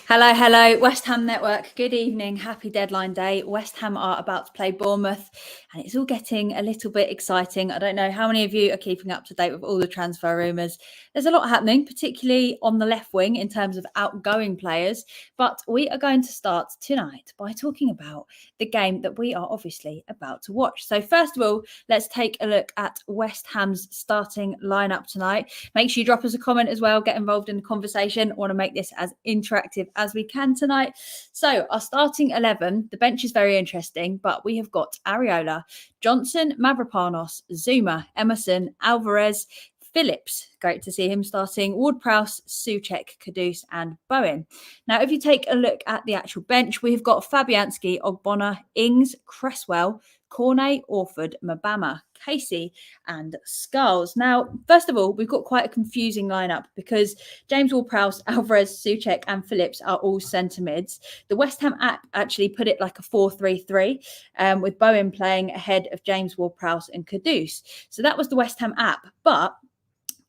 Hello, hello, West Ham Network. Good evening. Happy deadline day. West Ham are about to play Bournemouth, and it's all getting a little bit exciting. I don't know how many of you are keeping up to date with all the transfer rumours. There's a lot happening, particularly on the left wing in terms of outgoing players. But we are going to start tonight by talking about the game that we are obviously about to watch. So first of all, let's take a look at West Ham's starting lineup tonight. Make sure you drop us a comment as well. Get involved in the conversation. I want to make this as interactive as we can tonight. So our starting 11, the bench is very interesting, but we have got Areola, Johnson, Mavropanos, Zuma, Emerson, Alvarez, Phillips, great to see him starting, Ward-Prowse, Souček, Kudus and Bowen. Now, if you take a look at the actual bench, we've got Fabianski, Ogbonna, Ings, Cresswell, Cornet, Orford, Mabama, Casey and Skulls. Now, first of all, we've got quite a confusing lineup because James Ward-Prowse, Alvarez, Souček and Phillips are all centre mids. The West Ham app actually put it like a 4-3-3 with Bowen playing ahead of James Ward-Prowse and Kudus. So that was the West Ham app. But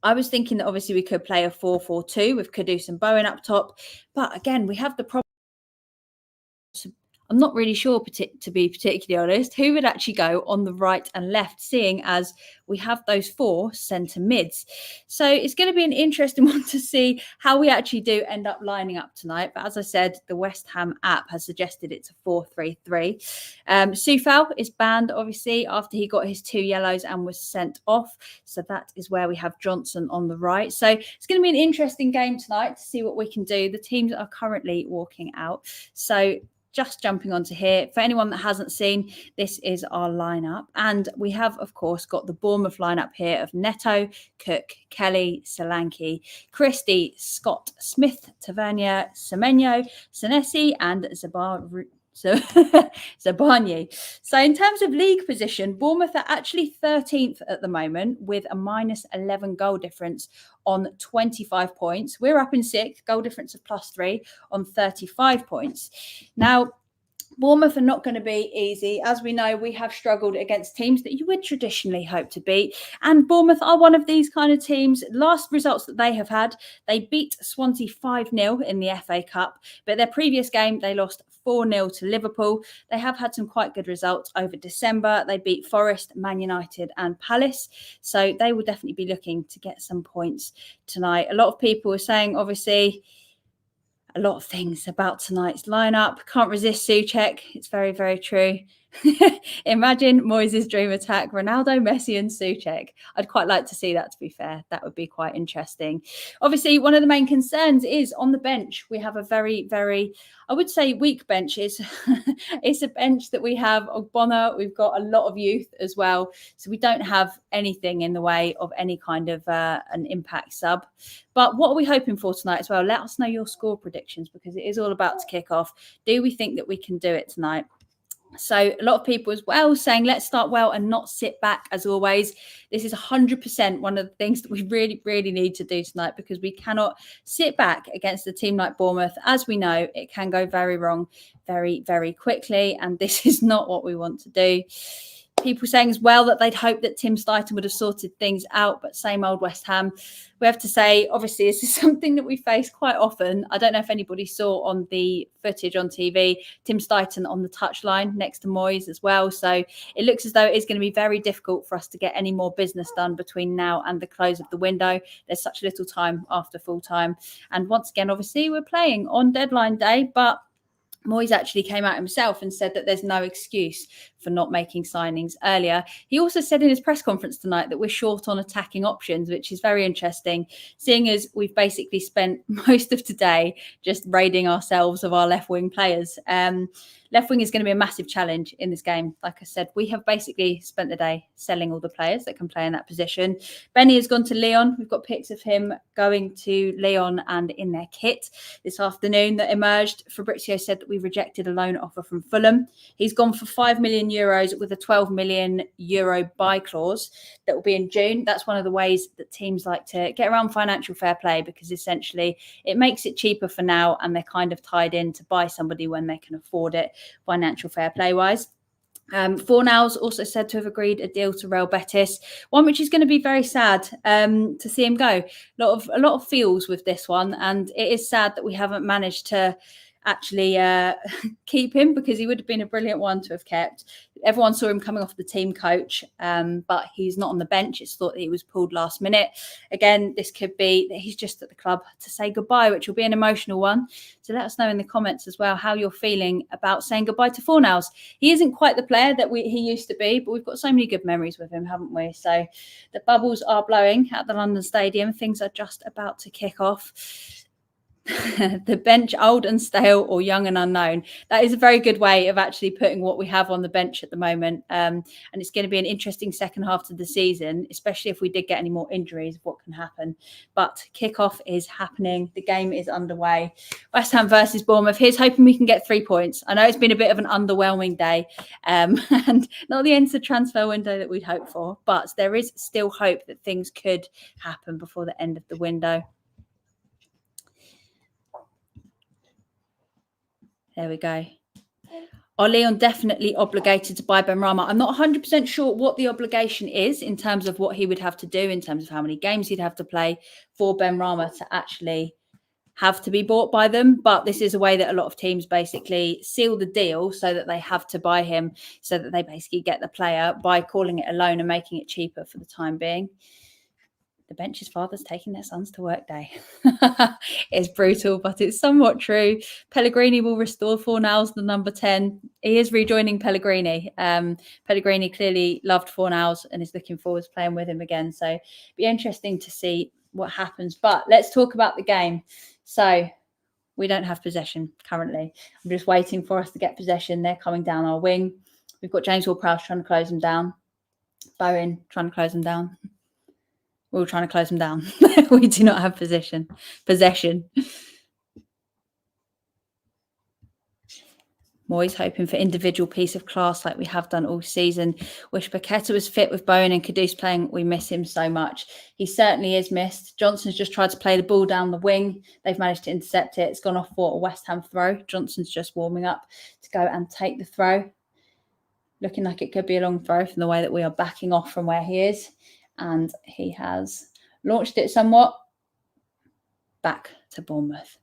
I was thinking that obviously we could play a 4-4-2 with Kudus and Bowen up top. But again, we have the problem. I'm not really sure, to be particularly honest, who would actually go on the right and left, seeing as we have those four centre mids. So it's going to be an interesting one to see how we actually do end up lining up tonight. But as I said, the West Ham app has suggested it's a 4-3-3. Soufal is banned, obviously, after he got his 2 yellows and was sent off. So that is where we have Johnson on the right. So it's going to be an interesting game tonight to see what we can do. The teams are currently walking out. So just jumping onto here, for anyone that hasn't seen, this is our lineup. And we have, of course, got the Bournemouth lineup here of Neto, Cook, Kelly, Solanke, Christie, Scott, Smith, Tavernier, Semenyo, Senesi, and Zabani. So in terms of league position, Bournemouth are actually 13th at the moment with a minus 11 goal difference on 25 points. We're up in 6th, goal difference of +3 on 35 points. Now, Bournemouth are not going to be easy. As we know, we have struggled against teams that you would traditionally hope to beat. And Bournemouth are one of these kind of teams. Last results that they have had, they beat Swansea 5-0 in the FA Cup. But their previous game, they lost 4-0 to Liverpool. They have had some quite good results over December. They beat Forest, Man United and Palace. So they will definitely be looking to get some points tonight. A lot of people are saying, obviously, a lot of things about tonight's lineup. Can't resist Souček. It's very, very true. Imagine Moyes' dream attack, Ronaldo, Messi and Souček. I'd quite like to see that, to be fair. That would be quite interesting. Obviously, one of the main concerns is on the bench. We have a very, very, I would say, weak bench. It's a bench that we have Ogbonna. We've got a lot of youth as well. So we don't have anything in the way of any kind of an impact sub. But what are we hoping for tonight as well? Let us know your score predictions because it is all about to kick off. Do we think that we can do it tonight? So a lot of people as well saying, let's start well and not sit back as always. This is 100% one of the things that we really, really need to do tonight because we cannot sit back against a team like Bournemouth. As we know, it can go very wrong very, very quickly. And this is not what we want to do. People saying as well that they'd hope that Tim Steidten would have sorted things out, but same old West Ham. We have to say, obviously, this is something that we face quite often. I don't know if anybody saw on the footage on TV, Tim Steidten on the touchline next to Moyes as well. So it looks as though it is going to be very difficult for us to get any more business done between now and the close of the window. There's such little time after full time. And once again, obviously, we're playing on deadline day, but Moyes actually came out himself and said that there's no excuse for not making signings earlier. He also said in his press conference tonight that we're short on attacking options, which is very interesting, seeing as we've basically spent most of today just raiding ourselves of our left-wing players. Left wing is going to be a massive challenge in this game. Like I said, we have basically spent the day selling all the players that can play in that position. Benny has gone to Lyon. We've got pics of him going to Lyon and in their kit this afternoon that emerged. Fabrizio said that we rejected a loan offer from Fulham. He's gone for €5 million with a €12 million buy clause that will be in June. That's one of the ways that teams like to get around financial fair play because essentially it makes it cheaper for now and they're kind of tied in to buy somebody when they can afford it financial fair play wise. Fornal's also said to have agreed a deal to Real Betis, one which is going to be very sad to see him go. A lot of feels with this one, and it is sad that we haven't managed to actually keep him, because he would have been a brilliant one to have kept. Everyone saw him coming off the team coach, but he's not on the bench. It's thought that he was pulled last minute. Again, this could be that he's just at the club to say goodbye, which will be an emotional one. So let us know in the comments as well how you're feeling about saying goodbye to Fornals. He isn't quite the player that he used to be, but we've got so many good memories with him, haven't we? So the bubbles are blowing at the London Stadium. Things are just about to kick off. The bench, old and stale or young and unknown. That is a very good way of actually putting what we have on the bench at the moment. And it's going to be an interesting second half to the season, especially if we did get any more injuries, what can happen. But kickoff is happening. The game is underway. West Ham versus Bournemouth. Here's hoping we can get 3 points. I know it's been a bit of an underwhelming day and not the end of the transfer window that we'd hoped for, but there is still hope that things could happen before the end of the window. There we go. Are Leon definitely obligated to buy Benrahma? I'm not 100% sure what the obligation is in terms of what he would have to do, in terms of how many games he'd have to play for Benrahma to actually have to be bought by them. But this is a way that a lot of teams basically seal the deal so that they have to buy him, so that they basically get the player by calling it a loan and making it cheaper for the time being. The bench's father's taking their sons to work day. It's brutal, but it's somewhat true. Pellegrini will restore Fornals, the number 10. He is rejoining Pellegrini. Pellegrini clearly loved Fornals and is looking forward to playing with him again. So it'll be interesting to see what happens. But let's talk about the game. So we don't have possession currently. I'm just waiting for us to get possession. They're coming down our wing. We've got James Ward-Prowse trying to close them down. Bowen trying to close them down. We're all trying to close them down. We do not have possession. Moyes hoping for individual piece of class like we have done all season. Wish Paqueta was fit with Bowen and Kudus playing. We miss him so much. He certainly is missed. Johnson's just tried to play the ball down the wing. They've managed to intercept it. It's gone off for a West Ham throw. Johnson's just warming up to go and take the throw. Looking like it could be a long throw from the way that we are backing off from where he is. And he has launched it somewhat back to Bournemouth.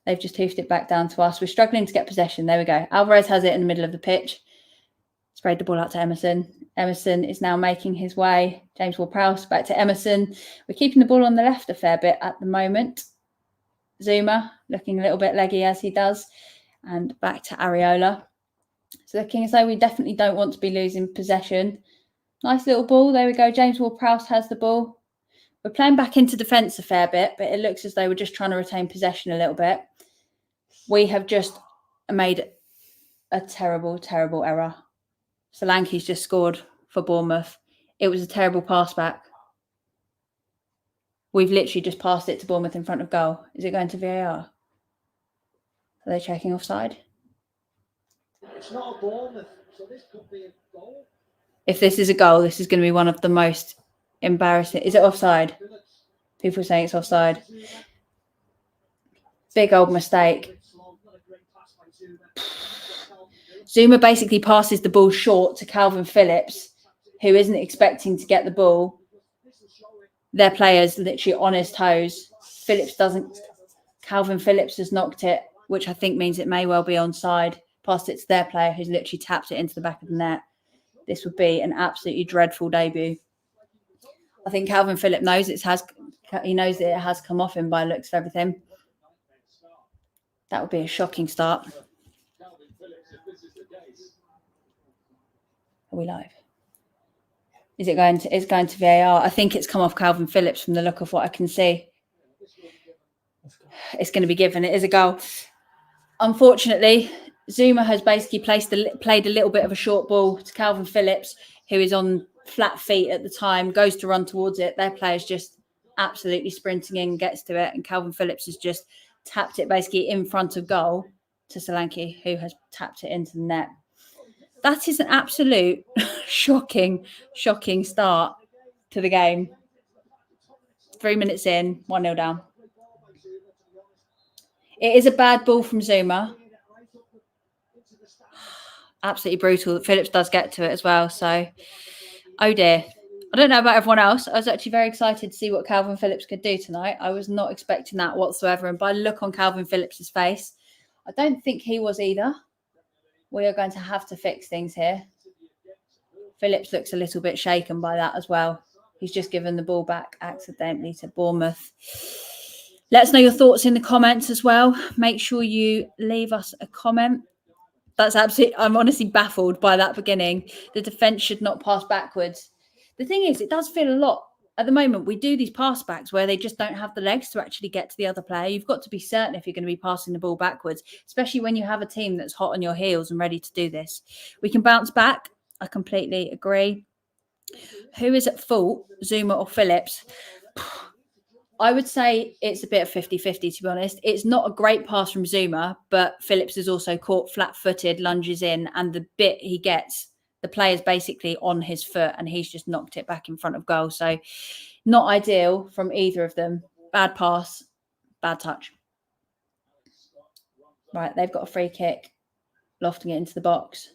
They've just hoofed it back down to us. We're struggling to get possession. There we go. Alvarez has it in the middle of the pitch. Sprayed the ball out to Emerson. Emerson is now making his way. James Ward-Prowse back to Emerson. We're keeping the ball on the left a fair bit at the moment. Zuma looking a little bit leggy as he does. And back to Areola. So looking as though we definitely don't want to be losing possession. Nice little ball. There we go. James Ward-Prowse has the ball. We're playing back into defence a fair bit, but it looks as though we're just trying to retain possession a little bit. We have just made a terrible, terrible error. Solanke's just scored for Bournemouth. It was a terrible pass back. We've literally just passed it to Bournemouth in front of goal. Is it going to VAR? Are they checking offside? It's not a Bournemouth, so this could be a goal. If this is a goal, this is going to be one of the most embarrassing. Is it offside? People are saying it's offside. Big old mistake. Zuma basically passes the ball short to Calvin Phillips, who isn't expecting to get the ball. Their player's literally on his toes. Phillips doesn't. Calvin Phillips has knocked it, which I think means it may well be onside. Passed it to their player, who's literally tapped it into the back of the net. This would be an absolutely dreadful debut. I think Calvin Phillips knows he knows that it has come off him by the looks of everything. That would be a shocking start. Are we live? Is it going to? It's going to VAR. I think it's come off Calvin Phillips from the look of what I can see. It's going to be given. It is a goal. Unfortunately, Zuma has basically played a little bit of a short ball to Calvin Phillips, who is on flat feet at the time, goes to run towards it. Their player's just absolutely sprinting in, gets to it, and Calvin Phillips has just tapped it basically in front of goal to Solanke, who has tapped it into the net. That is an absolute shocking start to the game. 3 minutes in, 1-0 down. It is a bad ball from Zuma. absolutely brutal that Phillips does get to it as well. So, oh dear. I don't know about everyone else. I was actually very excited to see what Calvin Phillips could do tonight. I was not expecting that whatsoever. And by the look on Calvin Phillips's face, I don't think he was either. We are going to have to fix things here. Phillips looks a little bit shaken by that as well. He's just given the ball back accidentally to Bournemouth. Let us know your thoughts in the comments as well. Make sure you leave us a comment. That's absolutely, I'm honestly baffled by that beginning. The defence should not pass backwards. The thing is, it does feel a lot. At the moment, we do these pass backs where they just don't have the legs to actually get to the other player. You've got to be certain if you're going to be passing the ball backwards, especially when you have a team that's hot on your heels and ready to do this. We can bounce back. I completely agree. Who is at fault, Zuma or Phillips? I would say it's a bit of 50-50, to be honest. It's not a great pass from Zuma, but Phillips is also caught flat-footed, lunges in, and the bit he gets, the player's basically on his foot, and he's just knocked it back in front of goal. So not ideal from either of them. Bad pass, bad touch. Right, they've got a free kick, lofting it into the box.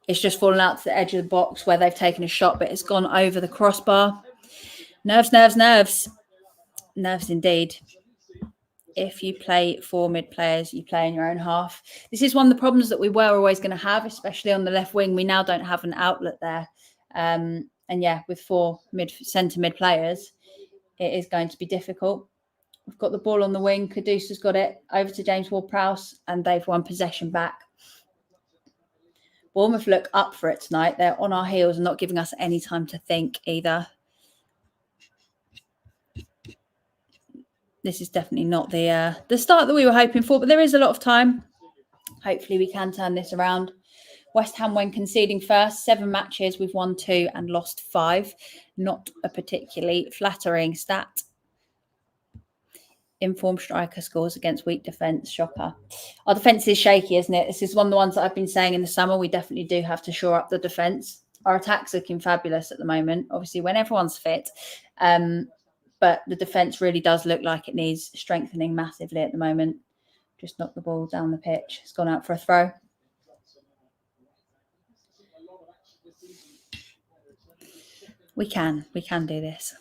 It's just fallen out to the edge of the box where they've taken a shot, but it's gone over the crossbar. Nerves, nerves, nerves. Nerves indeed. If you play 4 mid players, you play in your own half. This is one of the problems that we were always going to have, especially on the left wing. We now don't have an outlet there. And yeah, with 4 centre mid players, it is going to be difficult. We've got the ball on the wing. Caduce's got it over to James Ward-Prowse, and they've won possession back. Bournemouth look up for it tonight. They're on our heels and not giving us any time to think either. This is definitely not the start that we were hoping for, but there is a lot of time. Hopefully we can turn this around. West Ham, when conceding first, 7 matches, we've won 2 and lost 5. Not a particularly flattering stat. Informed striker scores against weak defence. Shocker. Our defence is shaky, isn't it? This is one of the ones that I've been saying in the summer. We definitely do have to shore up the defence. Our attack's looking fabulous at the moment, obviously, when everyone's fit. But the defence really does look like it needs strengthening massively at the moment. Just knocked the ball down the pitch. It's gone out for a throw. We can do this.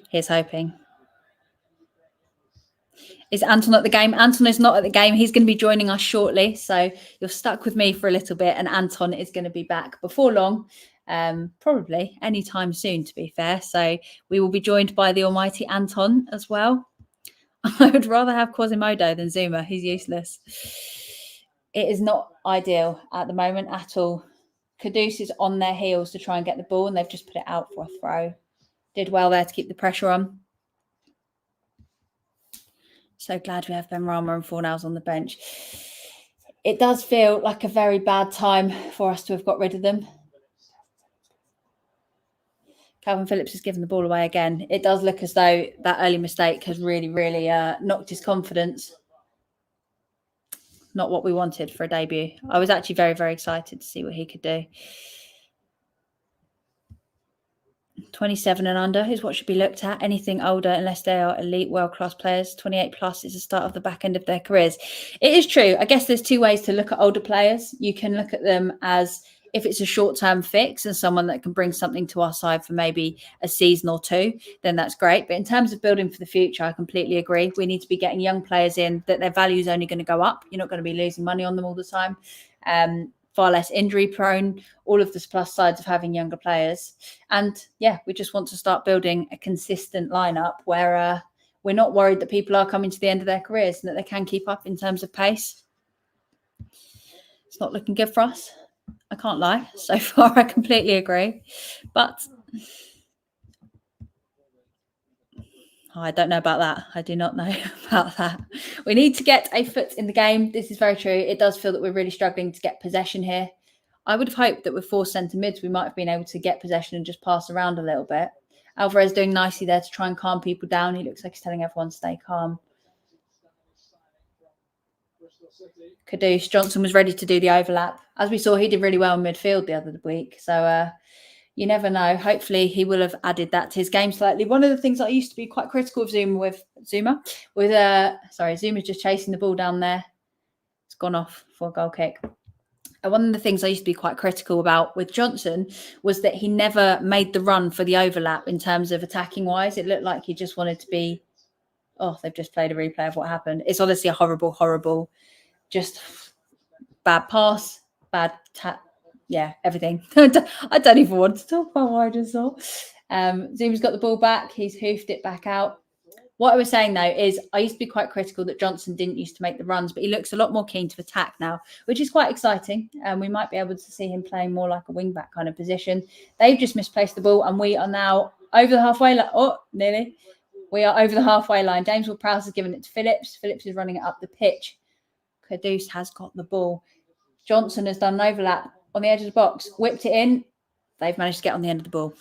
Here's hoping. Is Anton at the game? Anton is not at the game. He's going to be joining us shortly. So you're stuck with me for a little bit, and Anton is going to be back before long. Probably anytime soon, to be fair. So we will be joined by the almighty Anton as well. I would rather have Quasimodo than Zuma. He's useless. It is not ideal at the moment at all. Caduce is on their heels to try and get the ball, and they've just put it out for a throw. Did well there to keep the pressure on. So glad we have Ben Rama and Forlan on the bench. It does feel like a very bad time for us to have got rid of them. Calvin Phillips has given the ball away again. It does look as though that early mistake has really, really knocked his confidence. Not what we wanted for a debut. I was actually very, very excited to see what he could do. 27 and under is what should be looked at. Anything older, unless they are elite world-class players, 28 plus is the start of the back end of their careers. It is true. I guess there's 2 ways to look at older players. You can look at them as if it's a short-term fix and someone that can bring something to our side for maybe a season or 2, then that's great. But in terms of building for the future, I completely agree. We need to be getting young players in that their value is only going to go up. You're not going to be losing money on them all the time. Far less injury prone, all of the plus sides of having younger players. And yeah, we just want to start building a consistent lineup where we're not worried that people are coming to the end of their careers and that they can keep up in terms of pace. It's not looking good for us. I can't lie. So far, I completely agree. But I don't know about that. I do not know about that. We need to get a foot in the game. This is very true. It does feel that we're really struggling to get possession here. I would have hoped that with 4 centre mids, we might have been able to get possession and just pass around a little bit. Alvarez doing nicely there to try and calm people down. He looks like he's telling everyone to stay calm. Caduce, Johnson was ready to do the overlap. As we saw, he did really well in midfield the other week. So you never know. Hopefully he will have added that to his game slightly. One of the things I used to be quite critical of Zuma Zuma's just chasing the ball down there. It's gone off for a goal kick. And one of the things I used to be quite critical about with Johnson was that he never made the run for the overlap in terms of attacking wise. It looked like he just wanted to be, they've just played a replay of what happened. It's honestly a horrible, just bad pass, bad tap. Yeah, everything. I don't even want to talk about what I just saw. Zuma's got the ball back. He's hoofed it back out. What I was saying, though, is I used to be quite critical that Johnson didn't used to make the runs, but he looks a lot more keen to attack now, which is quite exciting. And we might be able to see him playing more like a wing-back kind of position. They've just misplaced the ball, and we are now over the halfway line. Oh, nearly. We are over the halfway line. James Ward-Prowse has given it to Phillips. Phillips is running it up the pitch. Kudus has got the ball. Johnson has done an overlap on the edge of the box, whipped it in. They've managed to get on the end of the ball.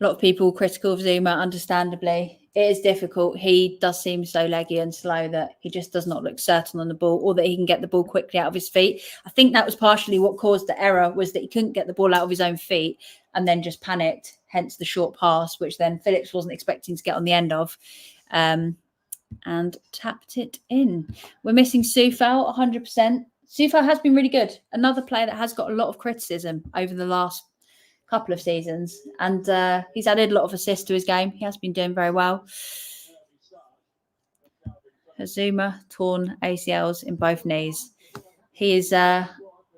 A lot of people critical of Zuma, understandably. It is difficult. He does seem so leggy and slow that he just does not look certain on the ball, or that he can get the ball quickly out of his feet. I think that was partially what caused the error, was that he couldn't get the ball out of his own feet and then just panicked, hence the short pass, which then Phillips wasn't expecting to get on the end of, and tapped it in. We're missing Soufal 100%. Soufal has been really good. Another player that has got a lot of criticism over the last couple of seasons, and he's added a lot of assists to his game. He has been doing very well. Zuma torn ACLs in both knees. He is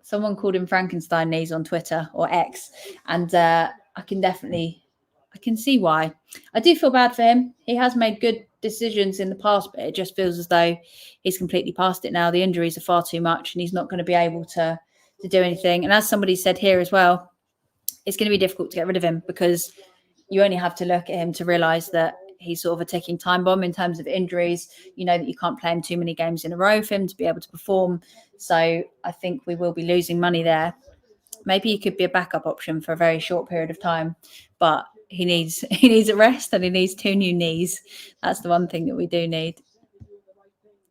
someone called him Frankenstein knees on Twitter or X, and I can see why. I do feel bad for him. He has made good decisions in the past, but it just feels as though he's completely past it now. The injuries are far too much, and he's not going to be able to do anything. And as somebody said here as well, it's going to be difficult to get rid of him, because you only have to look at him to realise that he's sort of a ticking time bomb in terms of injuries. You know that you can't play him too many games in a row for him to be able to perform. So I think we will be losing money there. Maybe he could be a backup option for a very short period of time, but he needs a rest, and he needs 2 new knees. That's the one thing that we do need.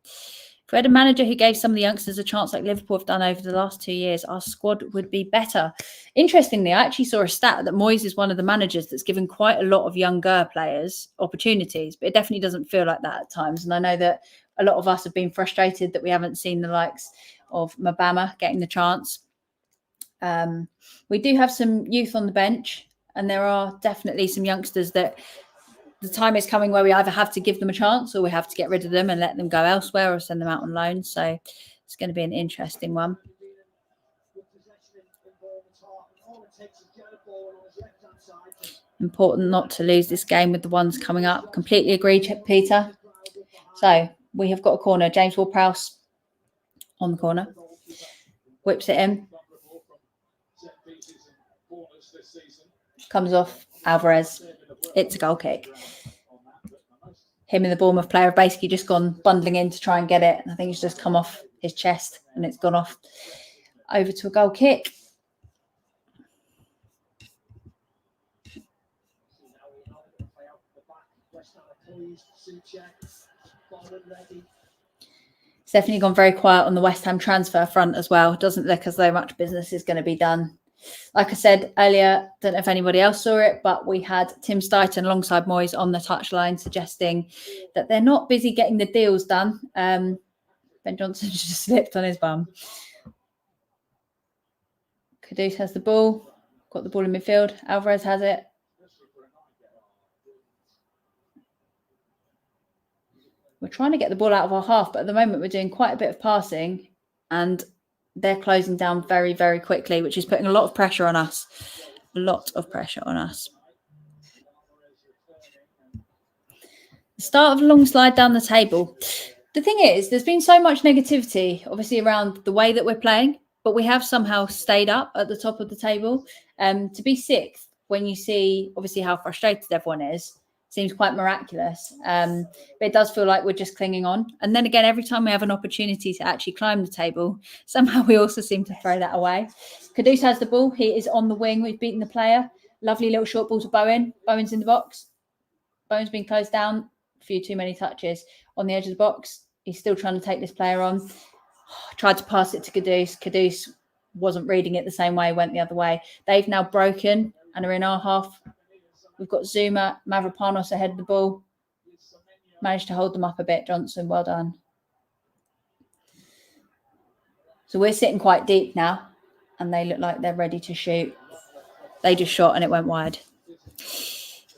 If we had a manager who gave some of the youngsters a chance like Liverpool have done over the last 2 years, our squad would be better. Interestingly, I actually saw a stat that Moyes is one of the managers that's given quite a lot of younger players opportunities, but it definitely doesn't feel like that at times. And I know that a lot of us have been frustrated that we haven't seen the likes of Mabama getting the chance. We do have some youth on the bench, and there are definitely some youngsters that the time is coming where we either have to give them a chance, or we have to get rid of them and let them go elsewhere, or send them out on loan. So it's going to be an interesting one. Important not to lose this game with the ones coming up. Completely agree, Peter. So we have got a corner. James Ward-Prowse on the corner. Whips it in. Comes off Alvarez. It's a goal kick. Him and the Bournemouth player have basically just gone bundling in to try and get it. And I think it's just come off his chest, and it's gone off over to a goal kick. It's definitely gone very quiet on the West Ham transfer front as well. Doesn't look as though much business is going to be done. Like I said earlier, don't know if anybody else saw it, but we had Tim Stuyton alongside Moyes on the touchline suggesting that they're not busy getting the deals done. Ben Johnson just slipped on his bum. Kudus has the ball. Got the ball in midfield. Alvarez has it. We're trying to get the ball out of our half, but at the moment we're doing quite a bit of passing, and they're closing down very, very quickly, which is putting a lot of pressure on us. A lot of pressure on us. The start of a long slide down the table. The thing is, there's been so much negativity, obviously, around the way that we're playing, but we have somehow stayed up at the top of the table. To be 6th, when you see, obviously, how frustrated everyone is, seems quite miraculous. But it does feel like we're just clinging on. And then again, every time we have an opportunity to actually climb the table, somehow we also seem to throw that away. Kudus has the ball. He is on the wing. We've beaten the player. Lovely little short ball to Bowen. Bowen's in the box. Bowen's been closed down. A few too many touches on the edge of the box. He's still trying to take this player on. Tried to pass it to Kudus. Kudus wasn't reading it the same way, went the other way. They've now broken and are in our half. We've got Zuma, Mavropanos ahead of the ball. Managed to hold them up a bit, Johnson. Well done. So we're sitting quite deep now, and they look like they're ready to shoot. They just shot and it went wide.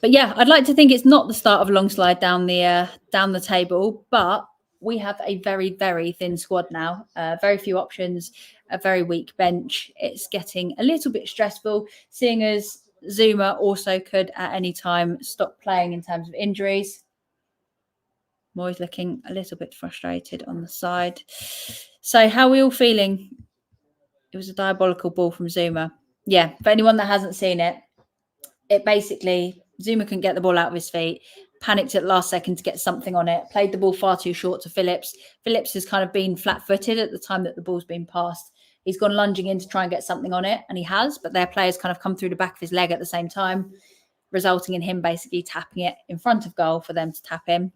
But yeah, I'd like to think it's not the start of a long slide down the table, but we have a very, very thin squad now. Very few options, a very weak bench. It's getting a little bit stressful, seeing as Zuma also could at any time stop playing in terms of injuries. Moyes looking a little bit frustrated on the side. So how are we all feeling? It was a diabolical ball from Zuma. Yeah, for anyone that hasn't seen it, it basically, Zuma couldn't get the ball out of his feet, panicked at last second to get something on it, played the ball far too short to Phillips. Phillips has kind of been flat-footed at the time that the ball's been passed. He's gone lunging in to try and get something on it, and he has, but their players kind of come through the back of his leg at the same time, resulting in him basically tapping it in front of goal for them to tap in.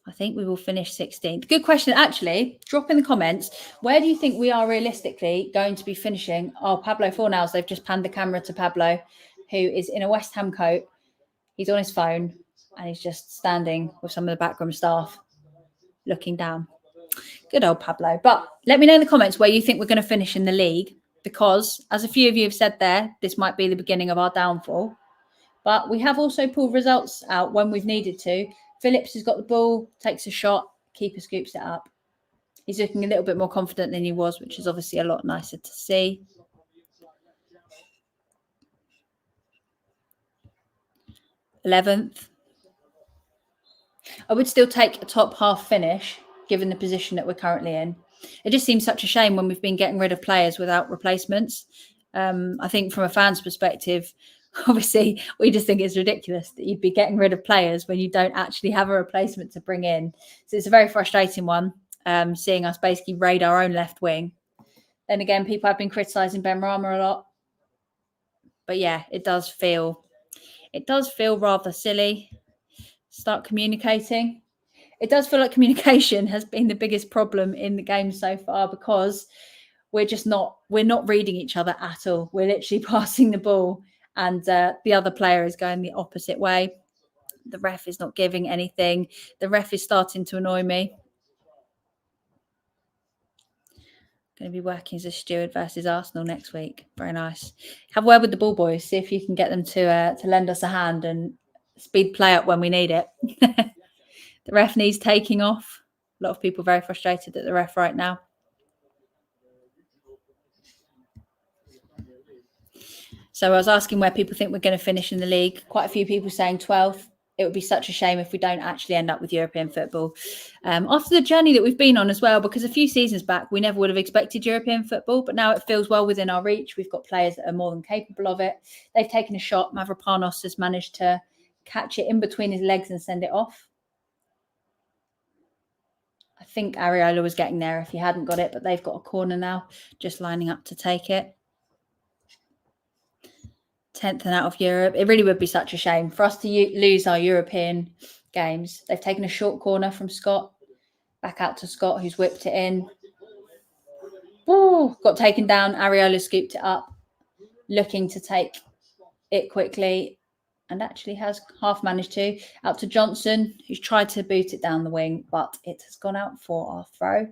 I think we will finish 16th. Good question. Actually, drop in the comments. Where do you think we are realistically going to be finishing? Oh, Pablo Fornals. They've just panned the camera to Pablo, who is in a West Ham coat. He's on his phone and he's just standing with some of the backroom staff looking down. Good old Pablo. But let me know in the comments where you think we're going to finish in the league, because as a few of you have said there, this might be the beginning of our downfall. But we have also pulled results out when we've needed to. Phillips has got the ball, takes a shot, keeper scoops it up. He's looking a little bit more confident than he was, which is obviously a lot nicer to see. 11th. I would still take a top half finish, given the position that we're currently in. It just seems such a shame when we've been getting rid of players without replacements. I think from a fan's perspective, obviously, we just think it's ridiculous that you'd be getting rid of players when you don't actually have a replacement to bring in. So it's a very frustrating one, seeing us basically raid our own left wing. Then again, people have been criticising Ben Rama a lot. But yeah, it does feel rather silly. Start communicating. It does feel like communication has been the biggest problem in the game so far, because we're not reading each other at all. We're literally passing the ball and the other player is going the opposite way. The ref is not giving anything. The ref is starting to annoy me. Going to be working as a steward versus Arsenal next week. Very nice. Have a word with the ball boys. See if you can get them to lend us a hand and speed play up when we need it. The ref needs taking off. A lot of people very frustrated at the ref right now. So I was asking where people think we're going to finish in the league. Quite a few people saying 12th. It would be such a shame if we don't actually end up with European football. After the journey that we've been on as well, because a few seasons back, we never would have expected European football, but now it feels well within our reach. We've got players that are more than capable of it. They've taken a shot. Mavropanos has managed to catch it in between his legs and send it off. I think Areola was getting there if he hadn't got it, but they've got a corner now, just lining up to take it. 10th and out of Europe. It really would be such a shame for us to lose our European games. They've taken a short corner from Scott. Back out to Scott, who's whipped it in. Ooh, got taken down. Areola scooped it up, looking to take it quickly, and actually has half managed to. Out to Johnson, who's tried to boot it down the wing, but it has gone out for our throw.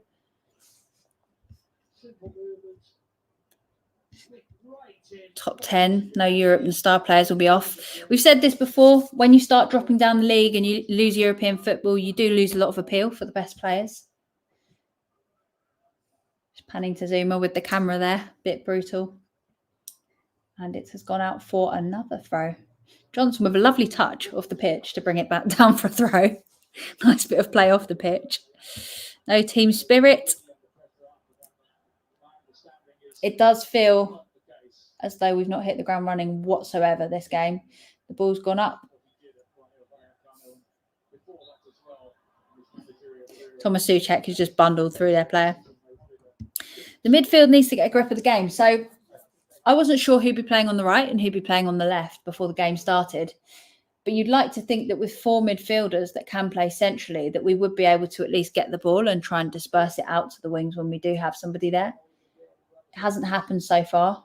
Top 10, no European star players will be off. We've said this before, when you start dropping down the league and you lose European football, you do lose a lot of appeal for the best players. Just panning to Zuma with the camera there, bit brutal. And it has gone out for another throw. Johnson with a lovely touch off the pitch to bring it back down for a throw. Nice bit of play off the pitch. No team spirit. It does feel as though we've not hit the ground running whatsoever this game. The ball's gone up. Thomas Souček has just bundled through their player. The midfield needs to get a grip of the game. So I wasn't sure who'd be playing on the right and who'd be playing on the left before the game started. But you'd like to think that with four midfielders that can play centrally, that we would be able to at least get the ball and try and disperse it out to the wings when we do have somebody there. It hasn't happened so far.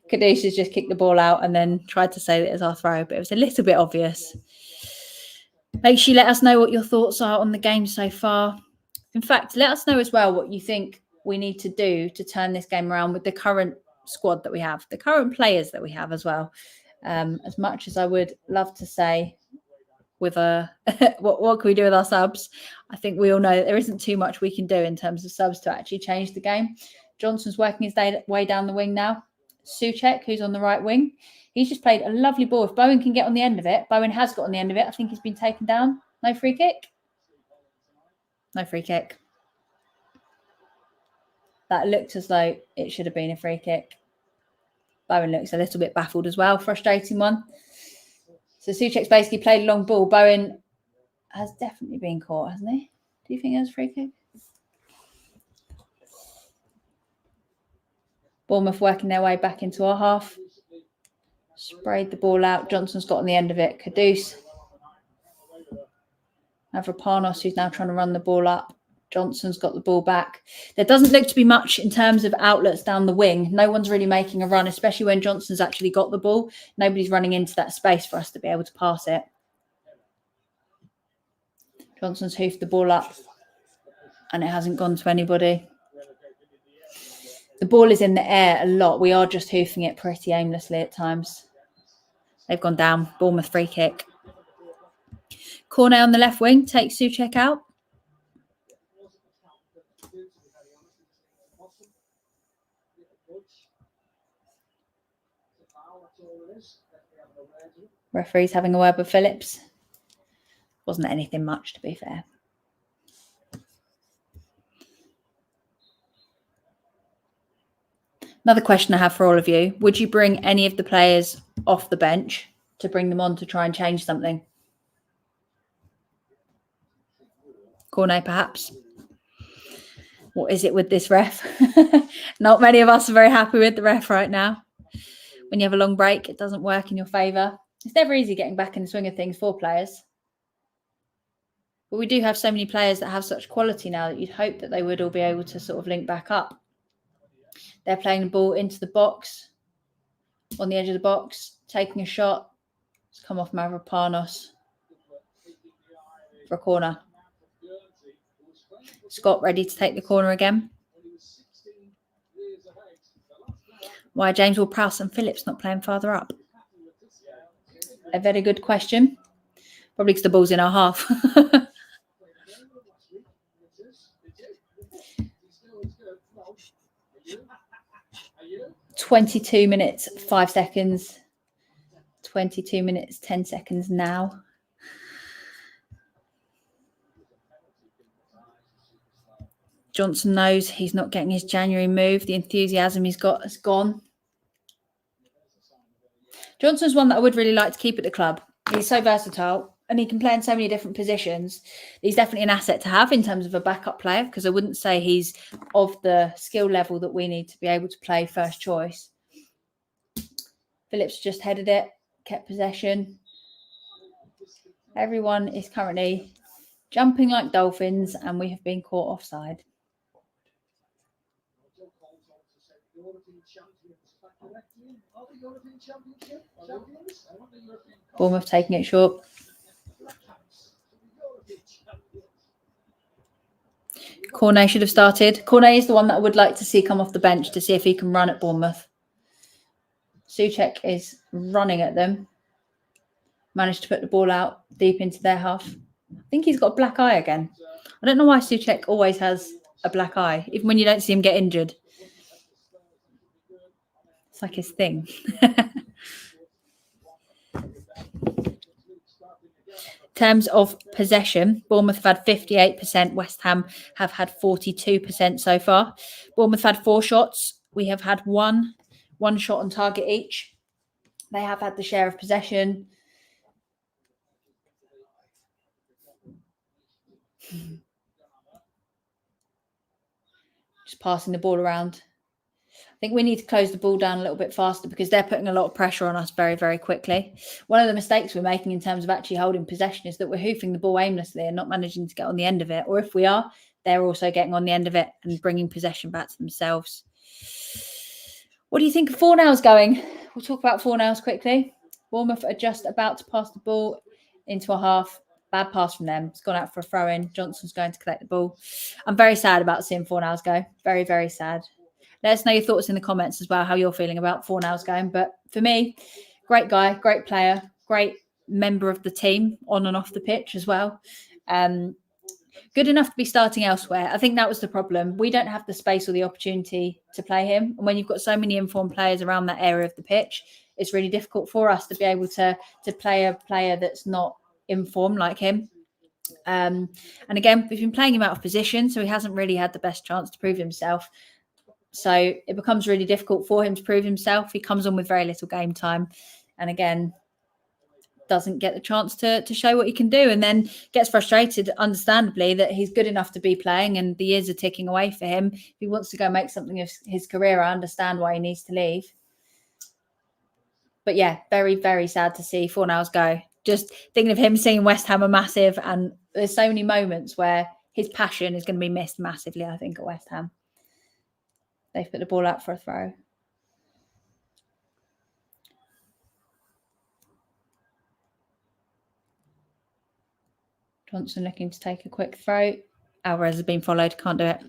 Caduceus just kicked the ball out and then tried to say that it was our throw, but it was a little bit obvious. Make sure you let us know what your thoughts are on the game so far. In fact, let us know as well what you think we need to do to turn this game around with the current squad that we have, the current players that we have as well. As much as I would love to say with what can we do with our subs, I think we all know that there isn't too much we can do in terms of subs to actually change the game. Johnson's working his way down the wing now. Souček, who's on the right wing, he's just played a lovely ball. If Bowen can get on the end of it, Bowen has got on the end of it. I think he's been taken down. No free kick. No free kick. That looked as though it should have been a free kick. Bowen looks a little bit baffled as well. Frustrating one. So Souček's basically played a long ball. Bowen has definitely been caught, hasn't he? Do you think it was a free kick? Bournemouth working their way back into our half. Sprayed the ball out. Johnson's got on the end of it. Caduce. Mavropanos, who's now trying to run the ball up. Johnson's got the ball back. There doesn't look to be much in terms of outlets down the wing. No one's really making a run, especially when Johnson's actually got the ball. Nobody's running into that space for us to be able to pass it. Johnson's hoofed the ball up and it hasn't gone to anybody. The ball is in the air a lot. We are just hoofing it pretty aimlessly at times. They've gone down. Bournemouth free kick. Cornet on the left wing takes Souček out. Referee's having a word with Phillips. Wasn't anything much, to be fair. Another question I have for all of you. Would you bring any of the players off the bench to bring them on to try and change something? Cornet, perhaps? What is it with this ref? Not many of us are very happy with the ref right now. When you have a long break, it doesn't work in your favour. It's never easy getting back in the swing of things for players. But we do have so many players that have such quality now that you'd hope that they would all be able to sort of link back up. They're playing the ball into the box, on the edge of the box, taking a shot. It's come off Mavropanos for a corner. Scott ready to take the corner again. Why are James Ward-Prowse and Phillips not playing farther up? A very good question. Probably because the ball's in our half. 22 minutes, 5 seconds. 22 minutes, 10 seconds now. Johnson knows he's not getting his January move. The enthusiasm he's got has gone. Johnson's one that I would really like to keep at the club. He's so versatile and he can play in so many different positions. He's definitely an asset to have in terms of a backup player, because I wouldn't say he's of the skill level that we need to be able to play first choice. Phillips just headed it, kept possession. Everyone is currently jumping like dolphins and we have been caught offside. Bournemouth taking it short. Cornet should have started. Cornet is the one that I would like to see come off the bench to see if he can run at Bournemouth. Souček is running at them. Managed to put the ball out deep into their half. I think he's got a black eye again. I don't know why Souček always has a black eye, even when you don't see him get injured. It's like his thing. In terms of possession, Bournemouth have had 58%. West Ham have had 42% so far. Bournemouth had 4 shots. We have had one shot on target each. They have had the share of possession. Just passing the ball around. I think we need to close the ball down a little bit faster because they're putting a lot of pressure on us very, very quickly. One of the mistakes we're making in terms of actually holding possession is that we're hoofing the ball aimlessly and not managing to get on the end of it. Or if we are, they're also getting on the end of it and bringing possession back to themselves. What do you think of Forlan's going? We'll talk about Forlan's quickly. Bournemouth are just about to pass the ball into a half. Bad pass from them. It's gone out for a throw-in. Johnson's going to collect the ball. I'm very sad about seeing Forlan's go. Very, very sad. Let us know your thoughts in the comments as well, how you're feeling about Forlan's going. But for me, great guy, great player, great member of the team on and off the pitch as well. Good enough to be starting elsewhere. I think that was the problem. We don't have the space or the opportunity to play him. And when you've got so many informed players around that area of the pitch, it's really difficult for us to be able to play a player that's not informed like him. And again, we've been playing him out of position, so he hasn't really had the best chance to prove himself. So it becomes really difficult for him to prove himself. He comes on with very little game time. And again, doesn't get the chance to show what he can do, and then gets frustrated, understandably, that he's good enough to be playing and the years are ticking away for him. If he wants to go make something of his career, I understand why he needs to leave. But yeah, very, very sad to see Fornals go. Just thinking of him seeing West Ham are massive, and there's so many moments where his passion is going to be missed massively, I think, at West Ham. They've put the ball out for a throw. Johnson looking to take a quick throw. Alvarez has been followed. Can't do it.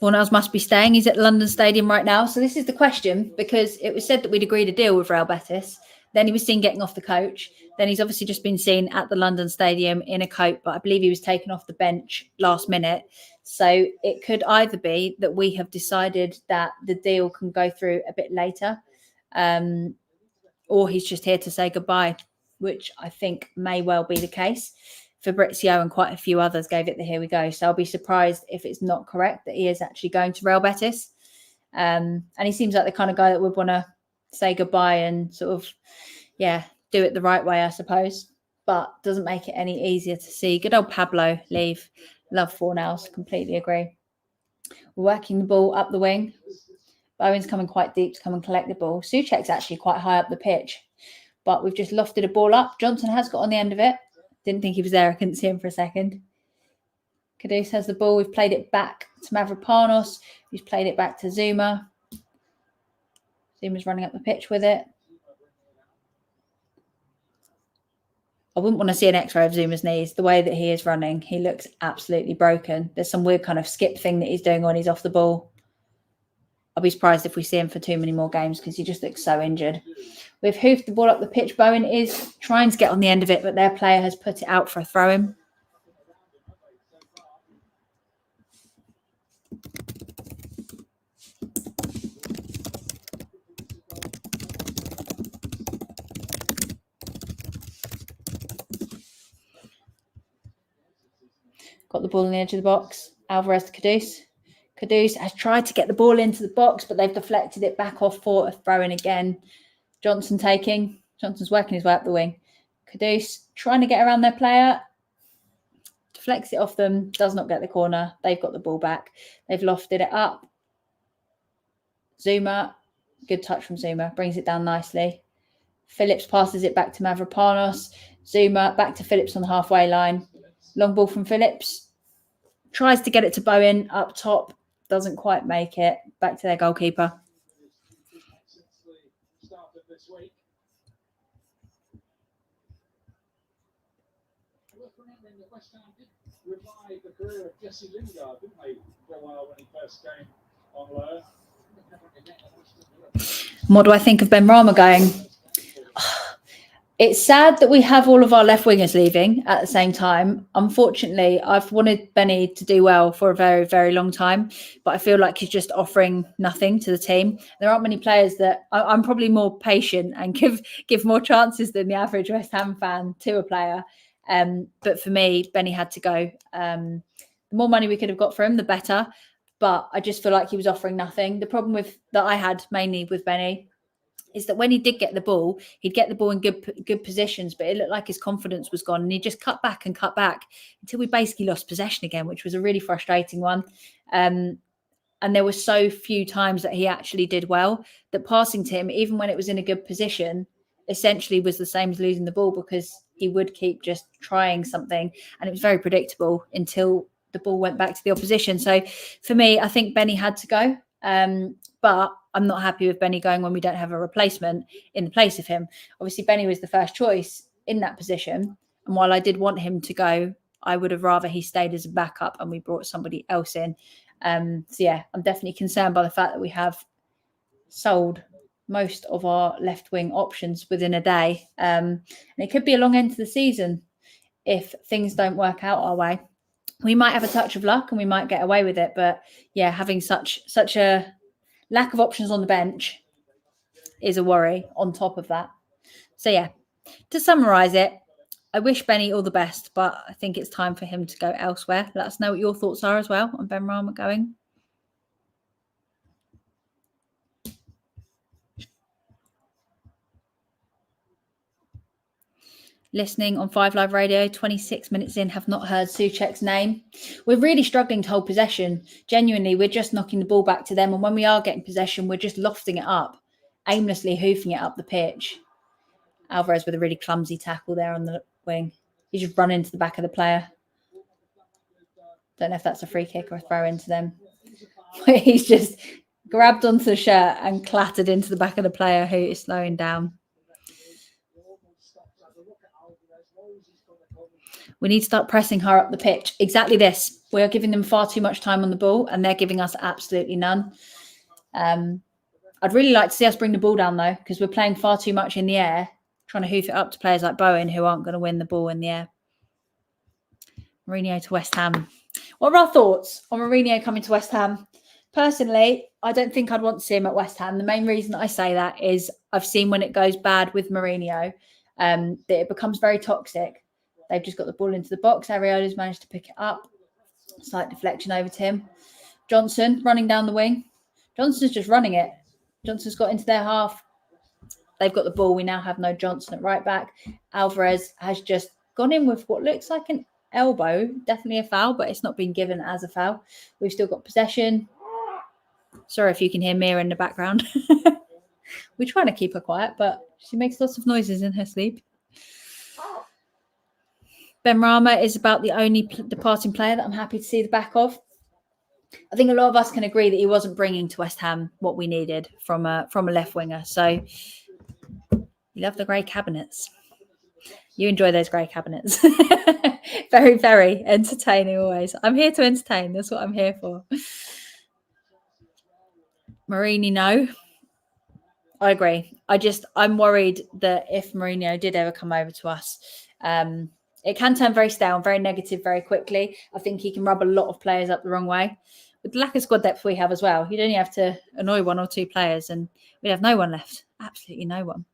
Fornals must be staying. He's at London Stadium right now. So this is the question, because it was said that we'd agreed a deal with Real Betis. Then he was seen getting off the coach. Then he's obviously just been seen at the London Stadium in a coat, but I believe he was taken off the bench last minute. So it could either be that we have decided that the deal can go through a bit later, or he's just here to say goodbye, which I think may well be the case. Fabrizio and quite a few others gave it the here we go. So I'll be surprised if it's not correct that he is actually going to Real Betis. And he seems like the kind of guy that would want to say goodbye and sort of, do it the right way, I suppose. But doesn't make it any easier to see good old Pablo leave. Love Fornals, completely agree. We're working the ball up the wing. Bowen's coming quite deep to come and collect the ball. Souček's actually quite high up the pitch, but we've just lofted a ball up. Johnson has got on the end of it. Didn't think he was there. I couldn't see him for a second. Kudus has the ball. We've played it back to Mavropanos, who's played it back to Zuma. Zuma's running up the pitch with it. I wouldn't want to see an X-ray of Zuma's knees. The way that he is running, he looks absolutely broken. There's some weird kind of skip thing that he's doing when he's off the ball. I'll be surprised if we see him for too many more games because he just looks so injured. We've hoofed the ball up the pitch. Bowen is trying to get on the end of it, but their player has put it out for a throw-in. Got the ball on the edge of the box. Alvarez to Kudus. Kudus has tried to get the ball into the box, but they've deflected it back off for a throw-in again. Johnson taking. Johnson's working his way up the wing. Kudus trying to get around their player. Deflects it off them. Does not get the corner. They've got the ball back. They've lofted it up. Zuma. Good touch from Zuma. Brings it down nicely. Phillips passes it back to Mavropanos. Zuma back to Phillips on the halfway line. Long ball from Phillips. Tries to get it to Bowen up top. Doesn't quite make it. Back to their goalkeeper. What do I think of Ben Rama going? It's sad that we have all of our left wingers leaving at the same time. Unfortunately, I've wanted Benny to do well for a very, very long time, but I feel like he's just offering nothing to the team. There aren't many players that I'm probably more patient and give more chances than the average West Ham fan to a player. But for me, Benny had to go. The more money we could have got for him, the better. But I just feel like he was offering nothing. The problem that I had mainly with Benny is that when he did get the ball, he'd get the ball in good positions, but it looked like his confidence was gone. And he just cut back until we basically lost possession again, which was a really frustrating one. And there were so few times that he actually did well that passing to him, even when it was in a good position, essentially was the same as losing the ball because he would keep just trying something. And it was very predictable until the ball went back to the opposition. So for me, I think Benny had to go. But I'm not happy with Benny going when we don't have a replacement in the place of him. Obviously, Benny was the first choice in that position. And while I did want him to go, I would have rather he stayed as a backup and we brought somebody else in. So yeah, I'm definitely concerned by the fact that we have sold most of our left wing options within a day. And it could be a long end to the season if things don't work out our way. We might have a touch of luck and we might get away with it. But yeah, having such a lack of options on the bench is a worry on top of that. So yeah, to summarise it, I wish Benny all the best, but I think it's time for him to go elsewhere. Let us know what your thoughts are as well on Benrahma going. Listening on 5 Live Radio, 26 minutes in, have not heard Souček's name. We're really struggling to hold possession. Genuinely, we're just knocking the ball back to them. And when we are getting possession, we're just lofting it up, aimlessly hoofing it up the pitch. Alvarez with a really clumsy tackle there on the wing. He's just run into the back of the player. Don't know if that's a free kick or a throw into them. He's just grabbed onto the shirt and clattered into the back of the player who is slowing down. We need to start pressing her up the pitch. Exactly this. We're giving them far too much time on the ball and they're giving us absolutely none. I'd really like to see us bring the ball down though, because we're playing far too much in the air, trying to hoof it up to players like Bowen who aren't going to win the ball in the air. Mourinho to West Ham. What are our thoughts on Mourinho coming to West Ham? Personally, I don't think I'd want to see him at West Ham. The main reason I say that is I've seen when it goes bad with Mourinho, that it becomes very toxic. They've just got the ball into the box. Areola's managed to pick it up. Slight deflection over to him. Johnson running down the wing. Johnson's just running it. Johnson's got into their half. They've got the ball. We now have no Johnson at right back. Alvarez has just gone in with what looks like an elbow. Definitely a foul, but it's not been given as a foul. We've still got possession. Sorry if you can hear Mia in the background. We're trying to keep her quiet, but she makes lots of noises in her sleep. Benrahma is about the only departing player that I'm happy to see the back of. I think a lot of us can agree that he wasn't bringing to West Ham what we needed from a left winger. So you love the grey cabinets. You enjoy those grey cabinets. Very, very entertaining always. I'm here to entertain. That's what I'm here for. Mourinho, no. I agree. I'm worried that if Mourinho did ever come over to us, it can turn very stale and very negative very quickly. I think he can rub a lot of players up the wrong way. With the lack of squad depth we have as well, you'd only have to annoy one or two players and we'd have no one left. Absolutely no one.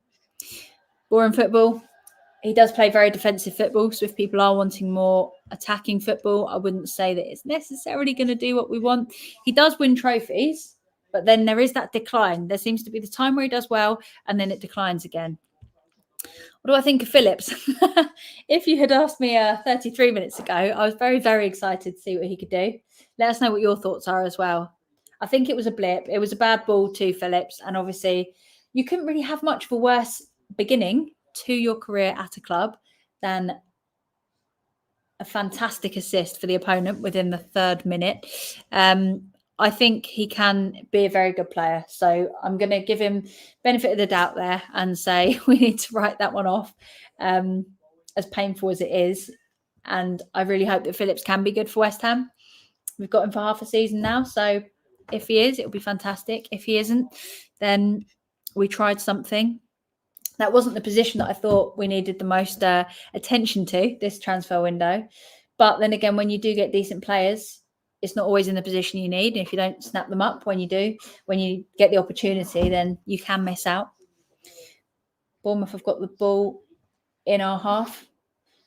Boring football. He does play very defensive football. So if people are wanting more attacking football, I wouldn't say that it's necessarily going to do what we want. He does win trophies, but then there is that decline. There seems to be the time where he does well and then it declines again. What do I think of Phillips? If you had asked me 33 minutes ago, I was very, very excited to see what he could do. Let us know what your thoughts are as well. I think it was a blip. It was a bad ball to Phillips. And obviously, you couldn't really have much of a worse beginning to your career at a club than a fantastic assist for the opponent within the 3rd minute. I think he can be a very good player. So I'm going to give him benefit of the doubt there and say we need to write that one off, as painful as it is. And I really hope that Phillips can be good for West Ham. We've got him for half a season now. So if he is, it'll be fantastic. If he isn't, then we tried something. That wasn't the position that I thought we needed the most attention to this transfer window. But then again, when you do get decent players, it's not always in the position you need. And if you don't snap them up when you get the opportunity, then you can miss out. Bournemouth have got the ball in our half.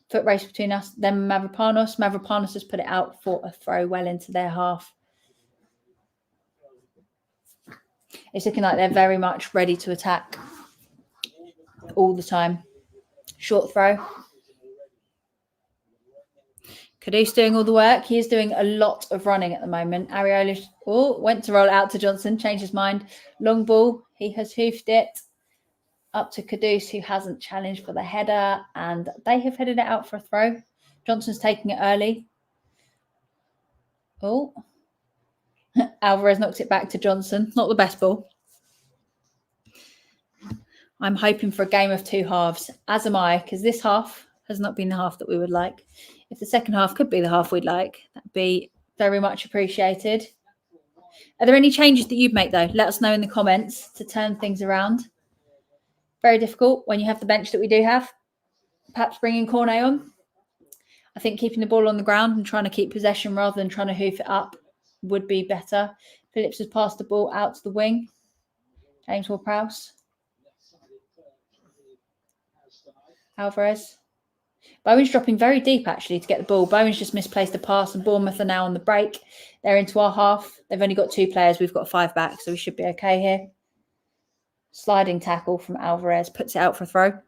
Foot race between us, then Mavropanos. Mavropanos has put it out for a throw well into their half. It's looking like they're very much ready to attack all the time. Short throw. Kudus doing all the work. He is doing a lot of running at the moment. Areola went to roll it out to Johnson, changed his mind. Long ball. He has hoofed it up to Kudus, who hasn't challenged for the header, and they have headed it out for a throw. Johnson's taking it early. Oh, Alvarez knocked it back to Johnson. Not the best ball. I'm hoping for a game of two halves, as am I, because this half has not been the half that we would like. If the second half could be the half we'd like, that'd be very much appreciated. Are there any changes that you'd make, though? Let us know in the comments to turn things around. Very difficult when you have the bench that we do have. Perhaps bringing Cornet on. I think keeping the ball on the ground and trying to keep possession rather than trying to hoof it up would be better. Phillips has passed the ball out to the wing. James Ward-Prowse. Alvarez. Bowen's dropping very deep, actually, to get the ball. Bowen's just misplaced the pass, and Bournemouth are now on the break. They're into our half. They've only got 2 players. We've got 5 back, so we should be okay here. Sliding tackle from Alvarez. Puts it out for a throw.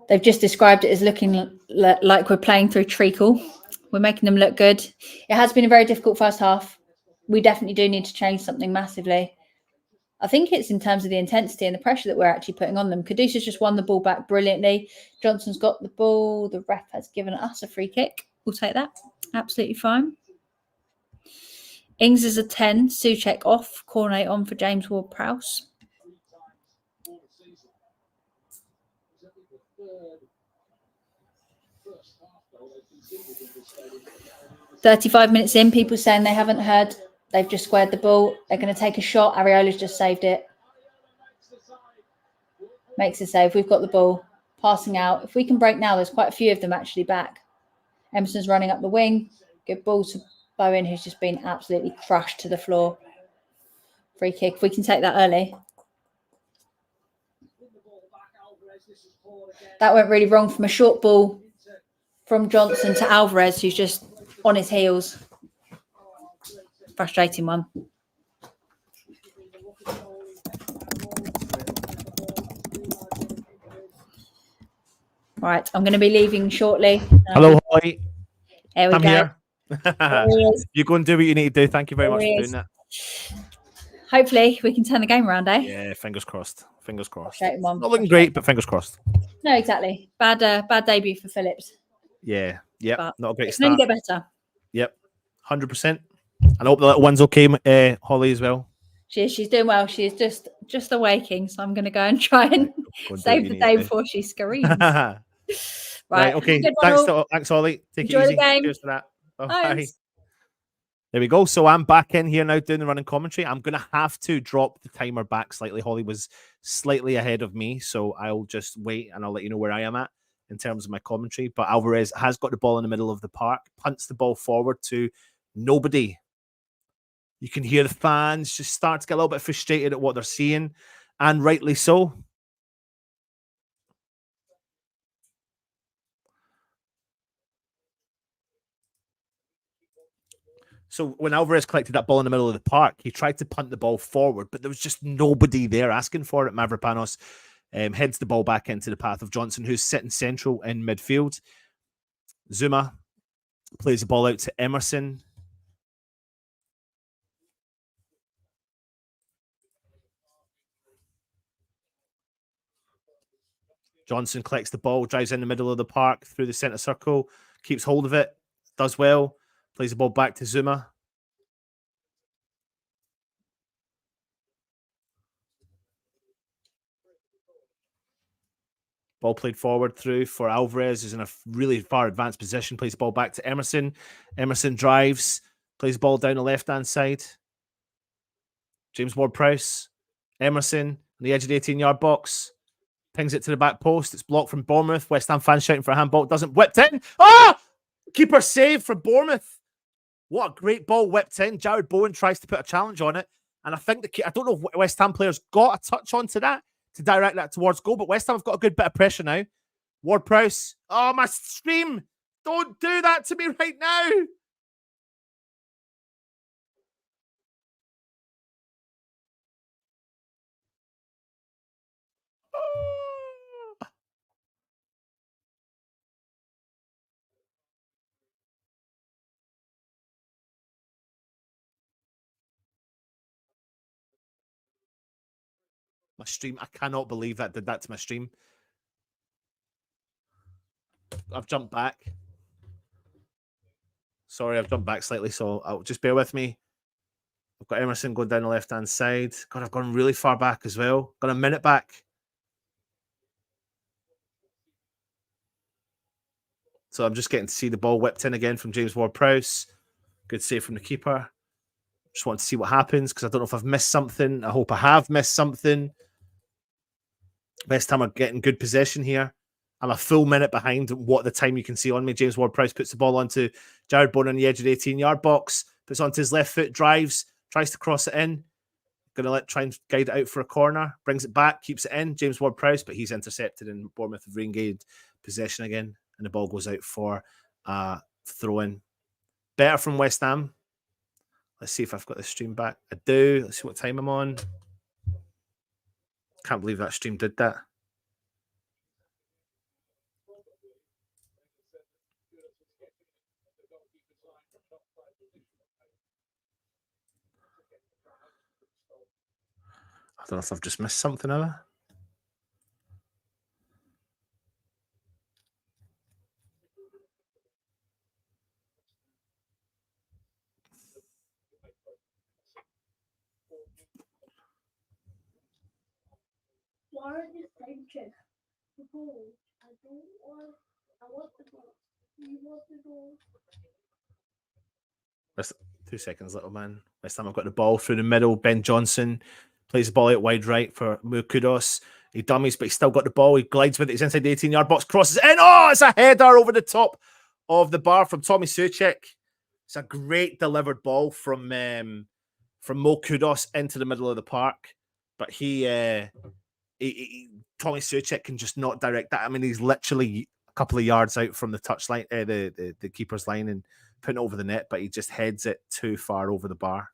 They've just described it as looking like we're playing through treacle. We're making them look good. It has been a very difficult first half. We definitely do need to change something massively. I think it's in terms of the intensity and the pressure that we're actually putting on them. Caduceus just won the ball back brilliantly. Johnson's got the ball. The ref has given us a free kick. We'll take that. Absolutely fine. Ings is a 10. Souček off. Cornet on for James Ward-Prowse. "35 minutes in, people saying they haven't heard. They've just squared the ball. They're going to take a shot. Areola's just saved it. Makes a save. We've got the ball. Passing out. If we can break now, there's quite a few of them actually back. Emerson's running up the wing. Good ball to Bowen, who's just been absolutely crushed to the floor. Free kick. If we can take that early. That went really wrong from a short ball from Johnson to Alvarez, who's just on his heels. Frustrating one. Right, I'm going to be leaving shortly. Hello, Holly. There we I'm go. here. There he is. You go and do what you need to do. Thank you very There much he for is. doing that. Hopefully, we can turn the game around, eh? Yeah, fingers crossed. Fingers crossed. Frustrating one. Not looking great, but fingers crossed. No, exactly. Bad debut for Phillips. Yeah, yep. But Not a great it can only start. get better. Yep, 100%. And I hope the little one's okay, Holly, as well. She's doing well. She's just awaking, so I'm going to go and try and Go and do save what the you day need to before she screams. do. Right, okay. Good one, all. Thanks, Holly. Take Enjoy it the easy. game. Cheers for that. Bye. Thanks. There we go. So I'm back in here now doing the running commentary. I'm going to have to drop the timer back slightly. Holly was slightly ahead of me, so I'll just wait and I'll let you know where I am at in terms of my commentary. But Alvarez has got the ball in the middle of the park, punts the ball forward to nobody. You can hear the fans just start to get a little bit frustrated at what they're seeing, and rightly so. So when Alvarez collected that ball in the middle of the park, he tried to punt the ball forward, but there was just nobody there asking for it. Mavropanos heads the ball back into the path of Johnson, who's sitting central in midfield. Zuma plays the ball out to Emerson. Johnson collects the ball, drives in the middle of the park through the centre circle, keeps hold of it, does well, plays the ball back to Zuma. Ball played forward through for Alvarez, who's in a really far advanced position, plays the ball back to Emerson. Emerson drives, plays the ball down the left-hand side. James Ward-Prowse, Emerson, on the edge of the 18-yard box. Pings it to the back post. It's blocked from Bournemouth. West Ham fans shouting for a handball. Doesn't whipped in. Ah! Keeper save for Bournemouth. What a great ball whipped in. Jared Bowen tries to put a challenge on it. And I think I don't know if West Ham players got a touch onto that to direct that towards goal, but West Ham have got a good bit of pressure now. Ward-Prowse. Oh, my stream. Don't do that to me right now. My stream. I cannot believe that did that to my stream. I've jumped back. Sorry, I've jumped back slightly, so I'll just bear with me. I've got Emerson going down the left-hand side. God, I've gone really far back as well. Got a minute back. So I'm just getting to see the ball whipped in again from James Ward-Prowse. Good save from the keeper. Just want to see what happens because I don't know if I've missed something. I hope I have missed something. West Ham are getting good possession here. I'm a full minute behind what the time you can see on me. James Ward-Prowse puts the ball onto Jared Bourne on the edge of the 18-yard box. Puts onto his left foot, drives, tries to cross it in. Going to try and guide it out for a corner. Brings it back, keeps it in. James Ward-Prowse, but he's intercepted and Bournemouth have regained possession again. And the ball goes out for a throw-in. Better from West Ham. Let's see if I've got the stream back. I do. Let's see what time I'm on. Can't believe that stream did that. I don't know if I've just missed something, have I? Why aren't you thinking? The goal. I want the goal. You want the goal. 2 seconds, little man. This time I've got the ball through the middle. Ben Johnson plays the ball out wide right for Kudos. He dummies, but he's still got the ball. He glides with it. He's inside the 18-yard box, crosses it in. Oh, it's a header over the top of the bar from Tommy Suchek. It's a great delivered ball from Mo Kudos into the middle of the park. But Tommy Suchek can just not direct that. I mean, he's literally a couple of yards out from the touchline, the keeper's line, and putting it over the net, but he just heads it too far over the bar.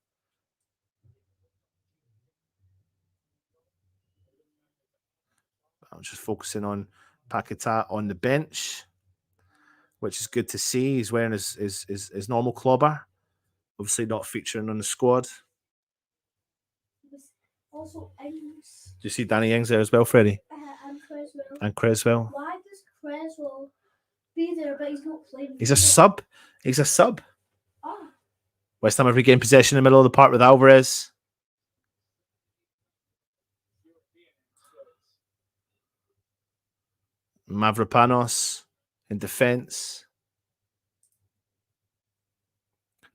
I'm just focusing on Paquetá on the bench, which is good to see. He's wearing his normal clobber. Obviously not featuring on the squad. Also, Ings. Do you see Danny Ings there as well, Freddie? And Creswell. And Creswell. Why does Creswell be there, but he's not playing? He's a sub. He's a sub. Oh. West Ham have regained possession in the middle of the park with Alvarez. Mavropanos in defence.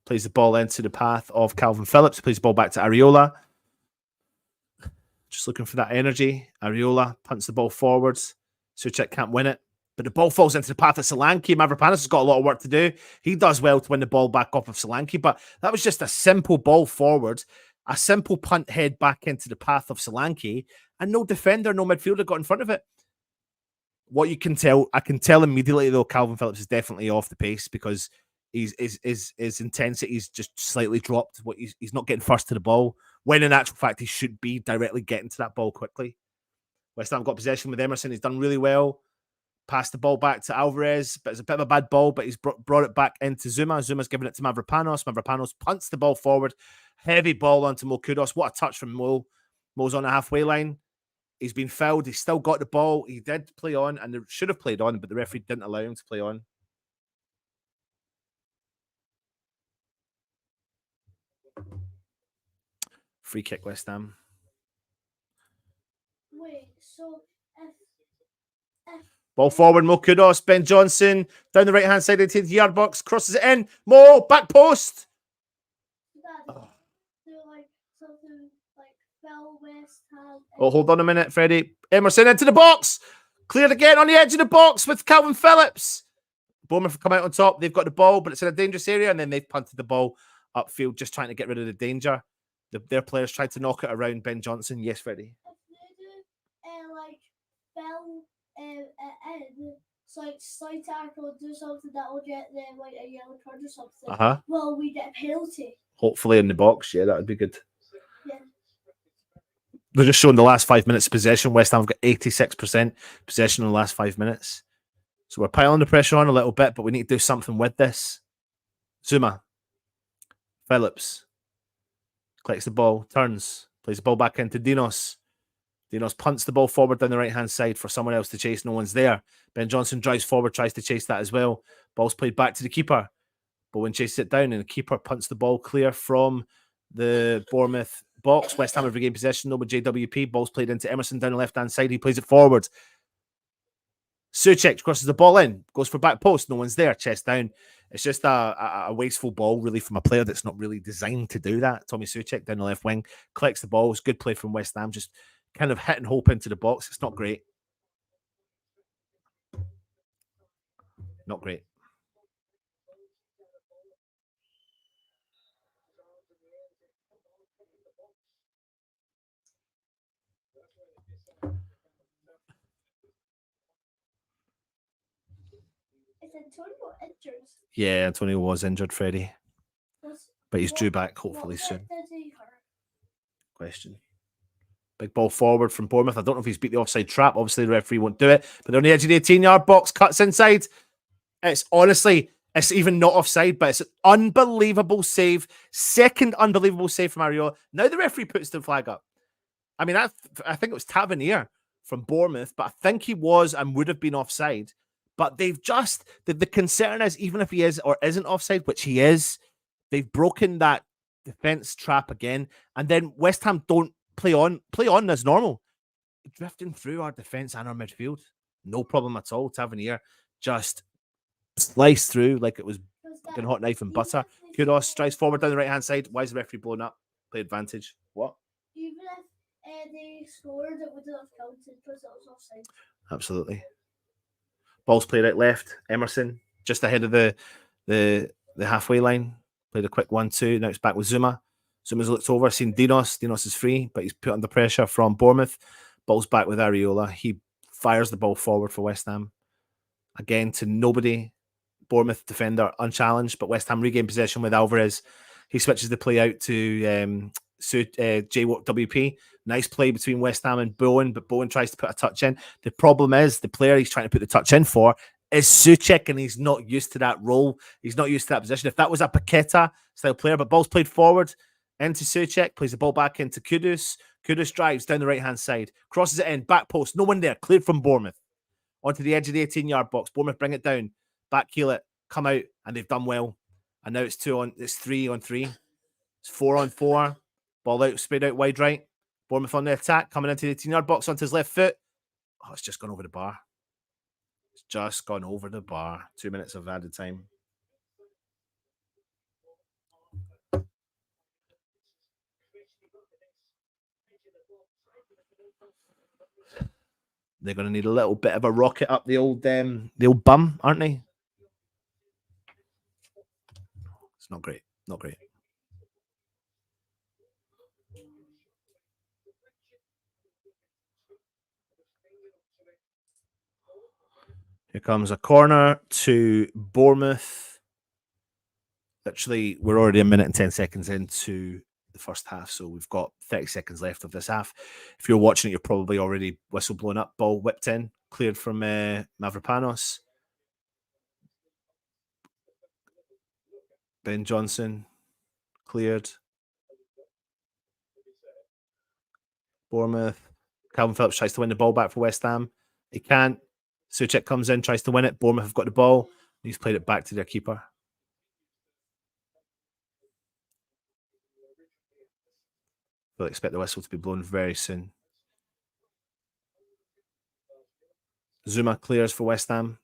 Plays the ball into the path of Calvin Phillips. Plays the ball back to Areola. Just looking for that energy. Areola punts the ball forwards. Suchek can't win it. But the ball falls into the path of Solanke. Mavropanos has got a lot of work to do. He does well to win the ball back off of Solanke, but that was just a simple ball forward, a simple punt head back into the path of Solanke, and no defender, no midfielder got in front of it. What you can tell, I can tell immediately though, Calvin Phillips is definitely off the pace because his intensity's just slightly dropped. He's not getting first to the ball, when in actual fact he should be directly getting to that ball quickly. West Ham got possession with Emerson. He's done really well. Passed the ball back to Alvarez, but it's a bit of a bad ball, but he's brought it back into Zuma. Zuma's giving it to Mavropanos. Mavropanos punts the ball forward. Heavy ball onto Mo Kudos. What a touch from Mo. Mo's on the halfway line. He's been fouled. He's still got the ball. He did play on, and they should have played on, but the referee didn't allow him to play on. Free kick, West Ham. Wait, so if ball forward, Mo Kudos, Ben Johnson, down the right-hand side of the yard box, crosses it in. Mo, back post. Oh, hold on a minute, Freddie. Emerson into the box. Cleared again on the edge of the box with Calvin Phillips. Bournemouth have come out on top. They've got the ball, but it's in a dangerous area, and then they've punted the ball upfield, just trying to get rid of the danger. Their players tried to knock it around Ben Johnson. Yes, Freddie. If they do, fell in, so slight tackle, do something that will get them a yellow card or something. Well, we get a penalty. Hopefully in the box. Yeah, that would be good. Yeah. They're just showing the last 5 minutes of possession. West Ham have got 86% possession in the last 5 minutes. So we're piling the pressure on a little bit, but we need to do something with this. Zuma. Phillips. Collects the ball, turns, plays the ball back into Dinos. Dinos punts the ball forward down the right-hand side for someone else to chase. No one's there. Ben Johnson drives forward, tries to chase that as well. Ball's played back to the keeper. Bowen chases it down, and the keeper punts the ball clear from the Bournemouth box. West Ham have regained possession, though, with JWP. Ball's played into Emerson down the left-hand side. He plays it forward. Souček crosses the ball in, goes for back post. No one's there, chest down. It's just a wasteful ball, really, from a player that's not really designed to do that. Tommy Souček down the left wing, collects the ball. It's good play from West Ham, just kind of hit and hope into the box. It's not great. Not great. Is Antonio injured? Yeah, Antonio was injured, Freddie. But he's due back hopefully soon. Did he hurt? Question. Big ball forward from Bournemouth. I don't know if he's beat the offside trap. Obviously, the referee won't do it. But they're on the edge of the 18-yard box. Cuts inside. It's honestly, it's even not offside, but it's an unbelievable save. Second unbelievable save from Ariola. Now the referee puts the flag up. I mean, I think it was Tavernier from Bournemouth, but I think he was and would have been offside. But they've just, the concern is, even if he is or isn't offside, which he is, they've broken that defence trap again. And then West Ham don't play on as normal. Drifting through our defence and our midfield. No problem at all. Tavernier just sliced through like it was fucking hot knife and butter. Kudos strides forward down the right-hand side. Why is the referee blown up? Play advantage. What? Even if they scored, it would have counted because it was offside. Absolutely. Ball's played out left. Emerson just ahead of the halfway line. Played a quick 1-2. Now it's back with Zuma. Zuma's looked over, seen Dinos. Dinos is free, but he's put under pressure from Bournemouth. Ball's back with Ariola. He fires the ball forward for West Ham. Again, to nobody. Bournemouth defender unchallenged, but West Ham regain possession with Alvarez. He switches the play out to JWP. Nice play between West Ham and Bowen, but Bowen tries to put a touch in. The problem is the player he's trying to put the touch in for is Souček, and he's not used to that role. He's not used to that position. If that was a Paqueta style player, but ball's played forward into Souček, plays the ball back into Kudus. Kudus drives down the right-hand side, crosses it in, back post, no one there, cleared from Bournemouth. Onto the edge of the 18-yard box. Bournemouth bring it down, back heel it, come out, and they've done well. And now it's 3 on 3. It's 4 on 4. Ball out, spread out wide right. Bournemouth on the attack, coming into the 18-yard box onto his left foot. Oh, it's just gone over the bar. It's just gone over the bar. 2 minutes of added time. They're going to need a little bit of a rocket up the old bum, aren't they? It's not great. Not great. Here comes a corner to Bournemouth. Literally, we're already a minute and 10 seconds into the first half, so we've got 30 seconds left of this half. If you're watching it, you're probably already whistle blown up. Ball whipped in, cleared from Mavropanos. Ben Johnson cleared. Bournemouth. Calvin Phillips tries to win the ball back for West Ham. He can't. Souček comes in, tries to win it. Bournemouth have got the ball. He's played it back to their keeper. We'll expect the whistle to be blown very soon. Zuma clears for West Ham.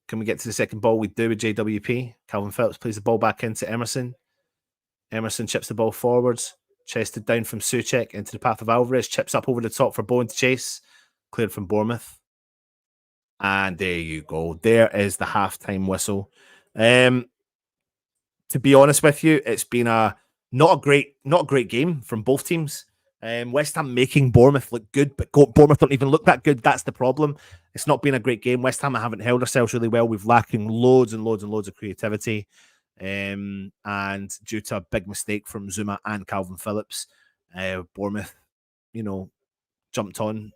Can we get to the second ball? We do with JWP. Calvin Phillips plays the ball back into Emerson. Emerson chips the ball forwards. Chested down from Souček into the path of Alvarez. Chips up over the top for Bowen to chase. Cleared from Bournemouth. And there you go. There is the halftime whistle. To be honest with you, it's been not a great game from both teams. West Ham making Bournemouth look good, but Bournemouth don't even look that good. That's the problem. It's not been a great game. West Ham haven't held ourselves really well. We've lacking loads and loads and loads of creativity. And due to a big mistake from Zuma and Calvin Phillips, Bournemouth, jumped on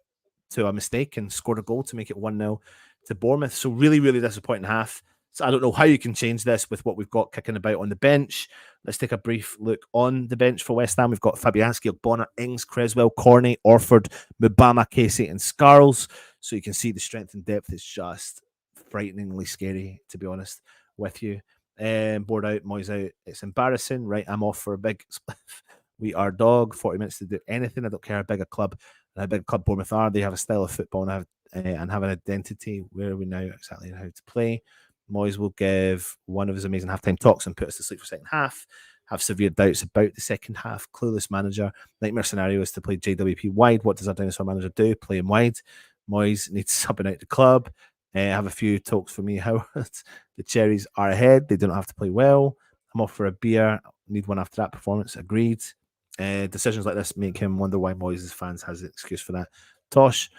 to a mistake and scored a goal to make it 1-0 to Bournemouth. So really, really disappointing half. So I don't know how you can change this with what we've got kicking about on the bench. Let's take a brief look on the bench for West Ham. We've got Fabianski, Ogbonna, Ings, Creswell, Corney, Orford, Mubama, Casey, and Scarles. So you can see the strength and depth is just frighteningly scary, to be honest with you. Board out, Moyes out. It's embarrassing, right? I'm off for a big spliff. We are dog. 40 minutes to do anything. I don't care how big a club Bournemouth are. They have a style of football and have an identity. Where are we now exactly how to play? Moyes will give one of his amazing halftime talks and put us to sleep for second half. Have severe doubts about the second half. Clueless manager. Nightmare scenario is to play JWP wide. What does our dinosaur manager do? Play him wide. Moyes needs subbing out the club. Have a few talks for me, Howard. The Cherries are ahead. They don't have to play well. I'm off for a beer. Need one after that performance. Agreed. Decisions like this make him wonder why Moyes' fans has an excuse for that. Tosh,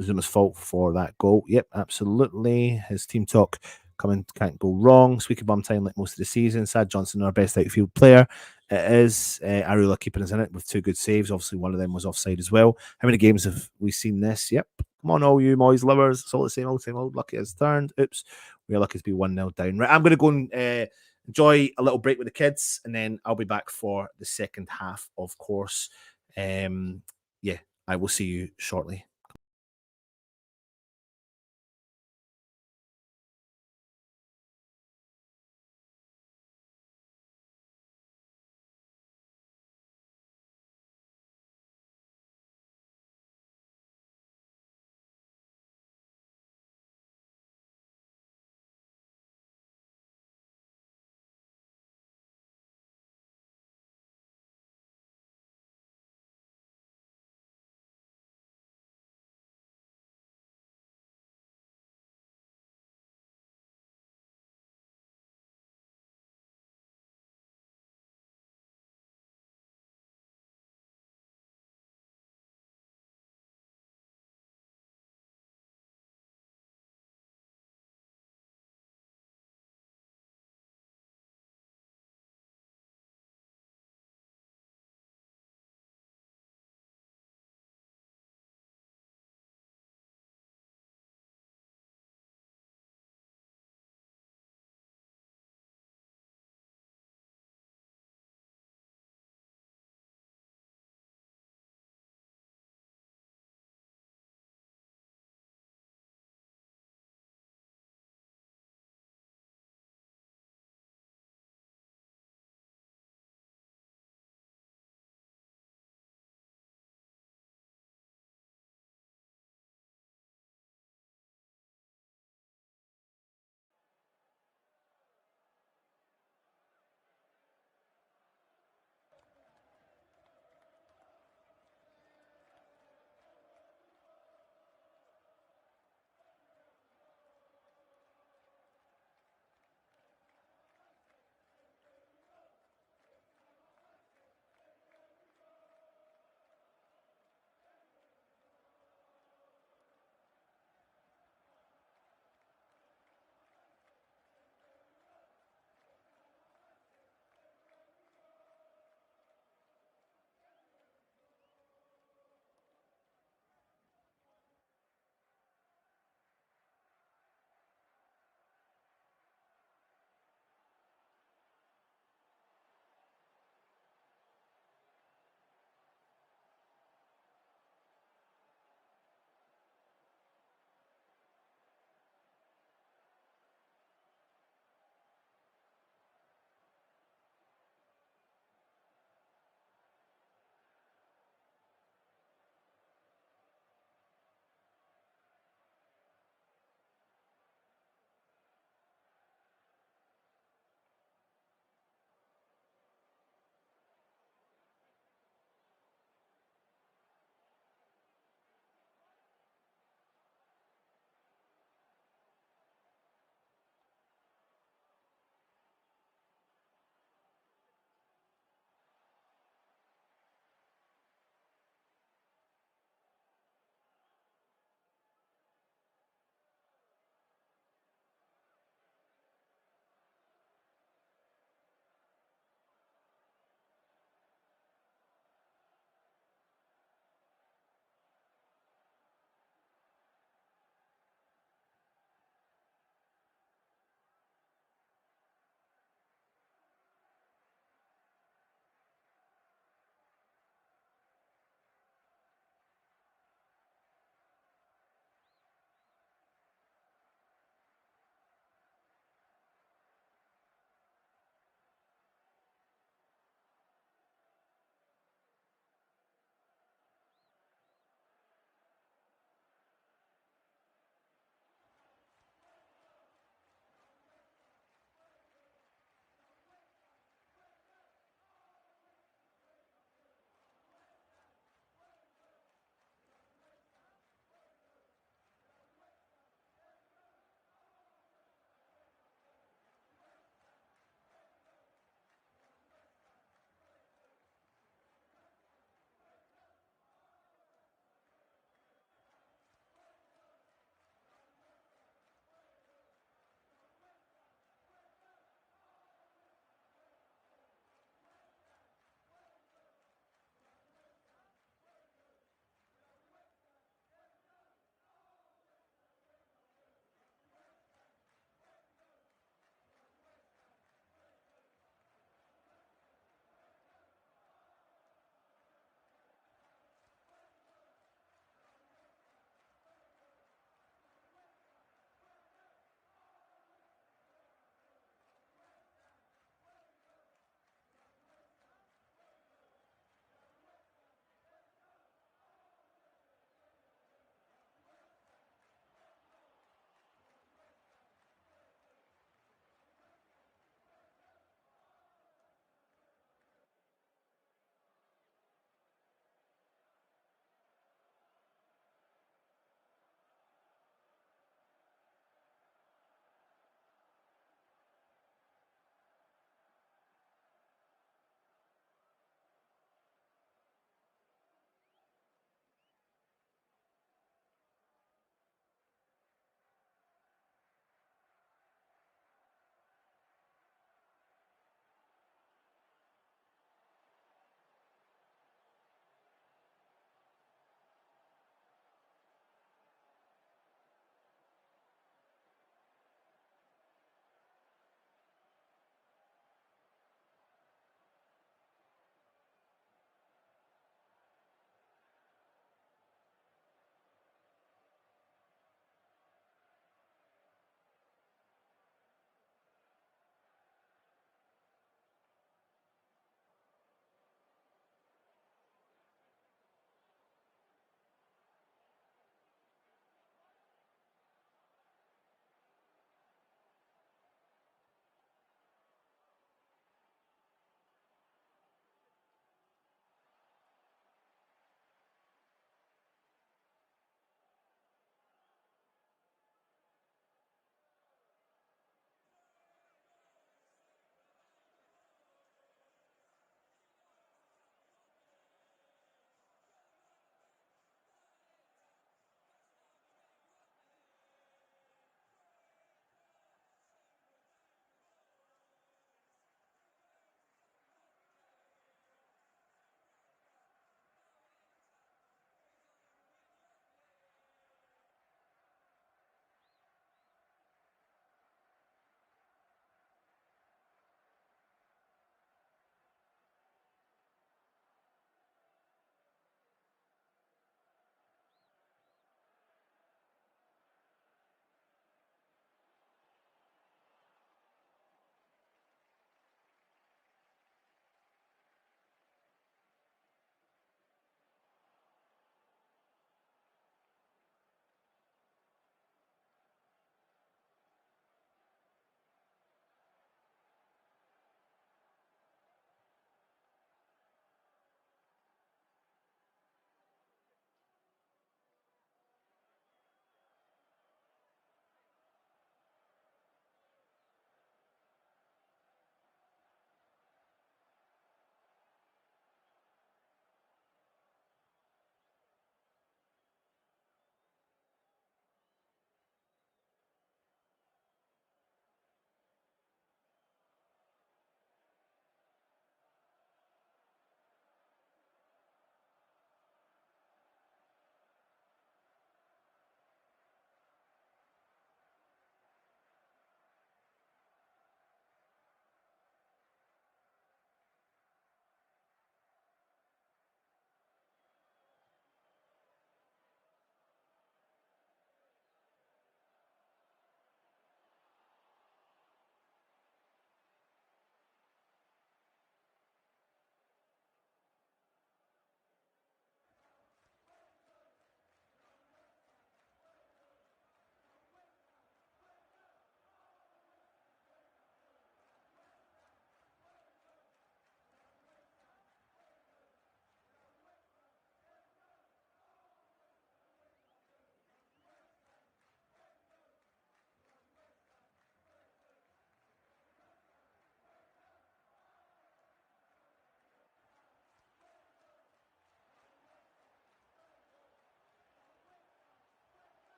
Zuma's fault for that goal. Yep, absolutely. His team talk coming can't go wrong. Squeaky bum time like most of the season. Sad Johnson, our best outfield player. It is. Arula keeping us in it with 2 good saves. Obviously, one of them was offside as well. How many games have we seen this? Yep. Come on, all you Moyes lovers. It's all the same old. Lucky it's turned. Oops. We're lucky to be 1-0 down. Right, I'm going to go and enjoy a little break with the kids, and then I'll be back for the second half, of course. Yeah, I will see you shortly.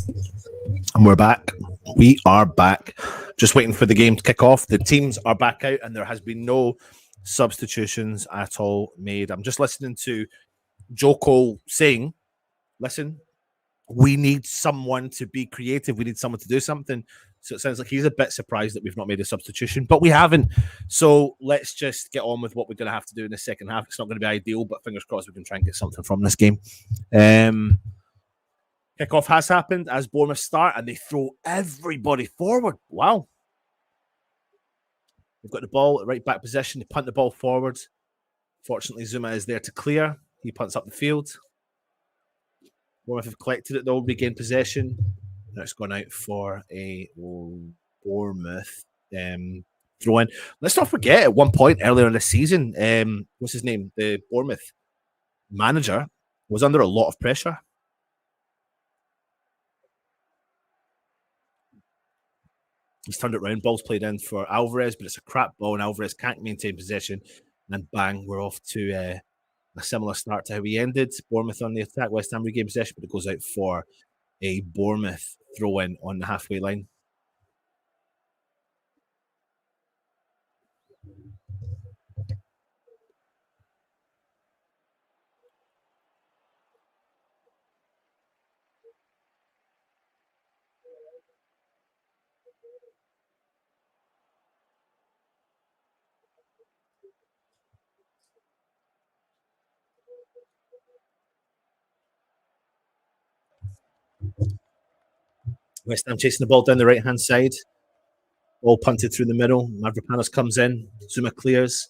And we're back. We are back. Just waiting for the game to kick off. The teams are back out and there has been no substitutions at all made. I'm just listening to Joe Cole saying, listen, we need someone to be creative. We need someone to do something. So it sounds like he's a bit surprised that we've not made a substitution, but we haven't. So let's just get on with what we're going to have to do in the second half. It's not going to be ideal, but fingers crossed we can try and get something from this game. Kickoff has happened as Bournemouth start and they throw everybody forward. Wow. They've got the ball at right back position. They punt the ball forward. Fortunately, Zuma is there to clear. He punts up the field. Bournemouth have collected it though, regained possession. Now it's gone out for a Bournemouth throw in. Let's not forget at one point earlier in the season, what's his name? The Bournemouth manager was under a lot of pressure. He's turned it around. Ball's played in for Alvarez, but it's a crap ball, and Alvarez can't maintain possession. And bang, we're off to a similar start to how we ended. Bournemouth on the attack. West Ham regain possession, but it goes out for a Bournemouth throw-in on the halfway line. West Ham chasing the ball down the right-hand side. Ball punted through the middle. Mavropanos comes in. Zuma clears.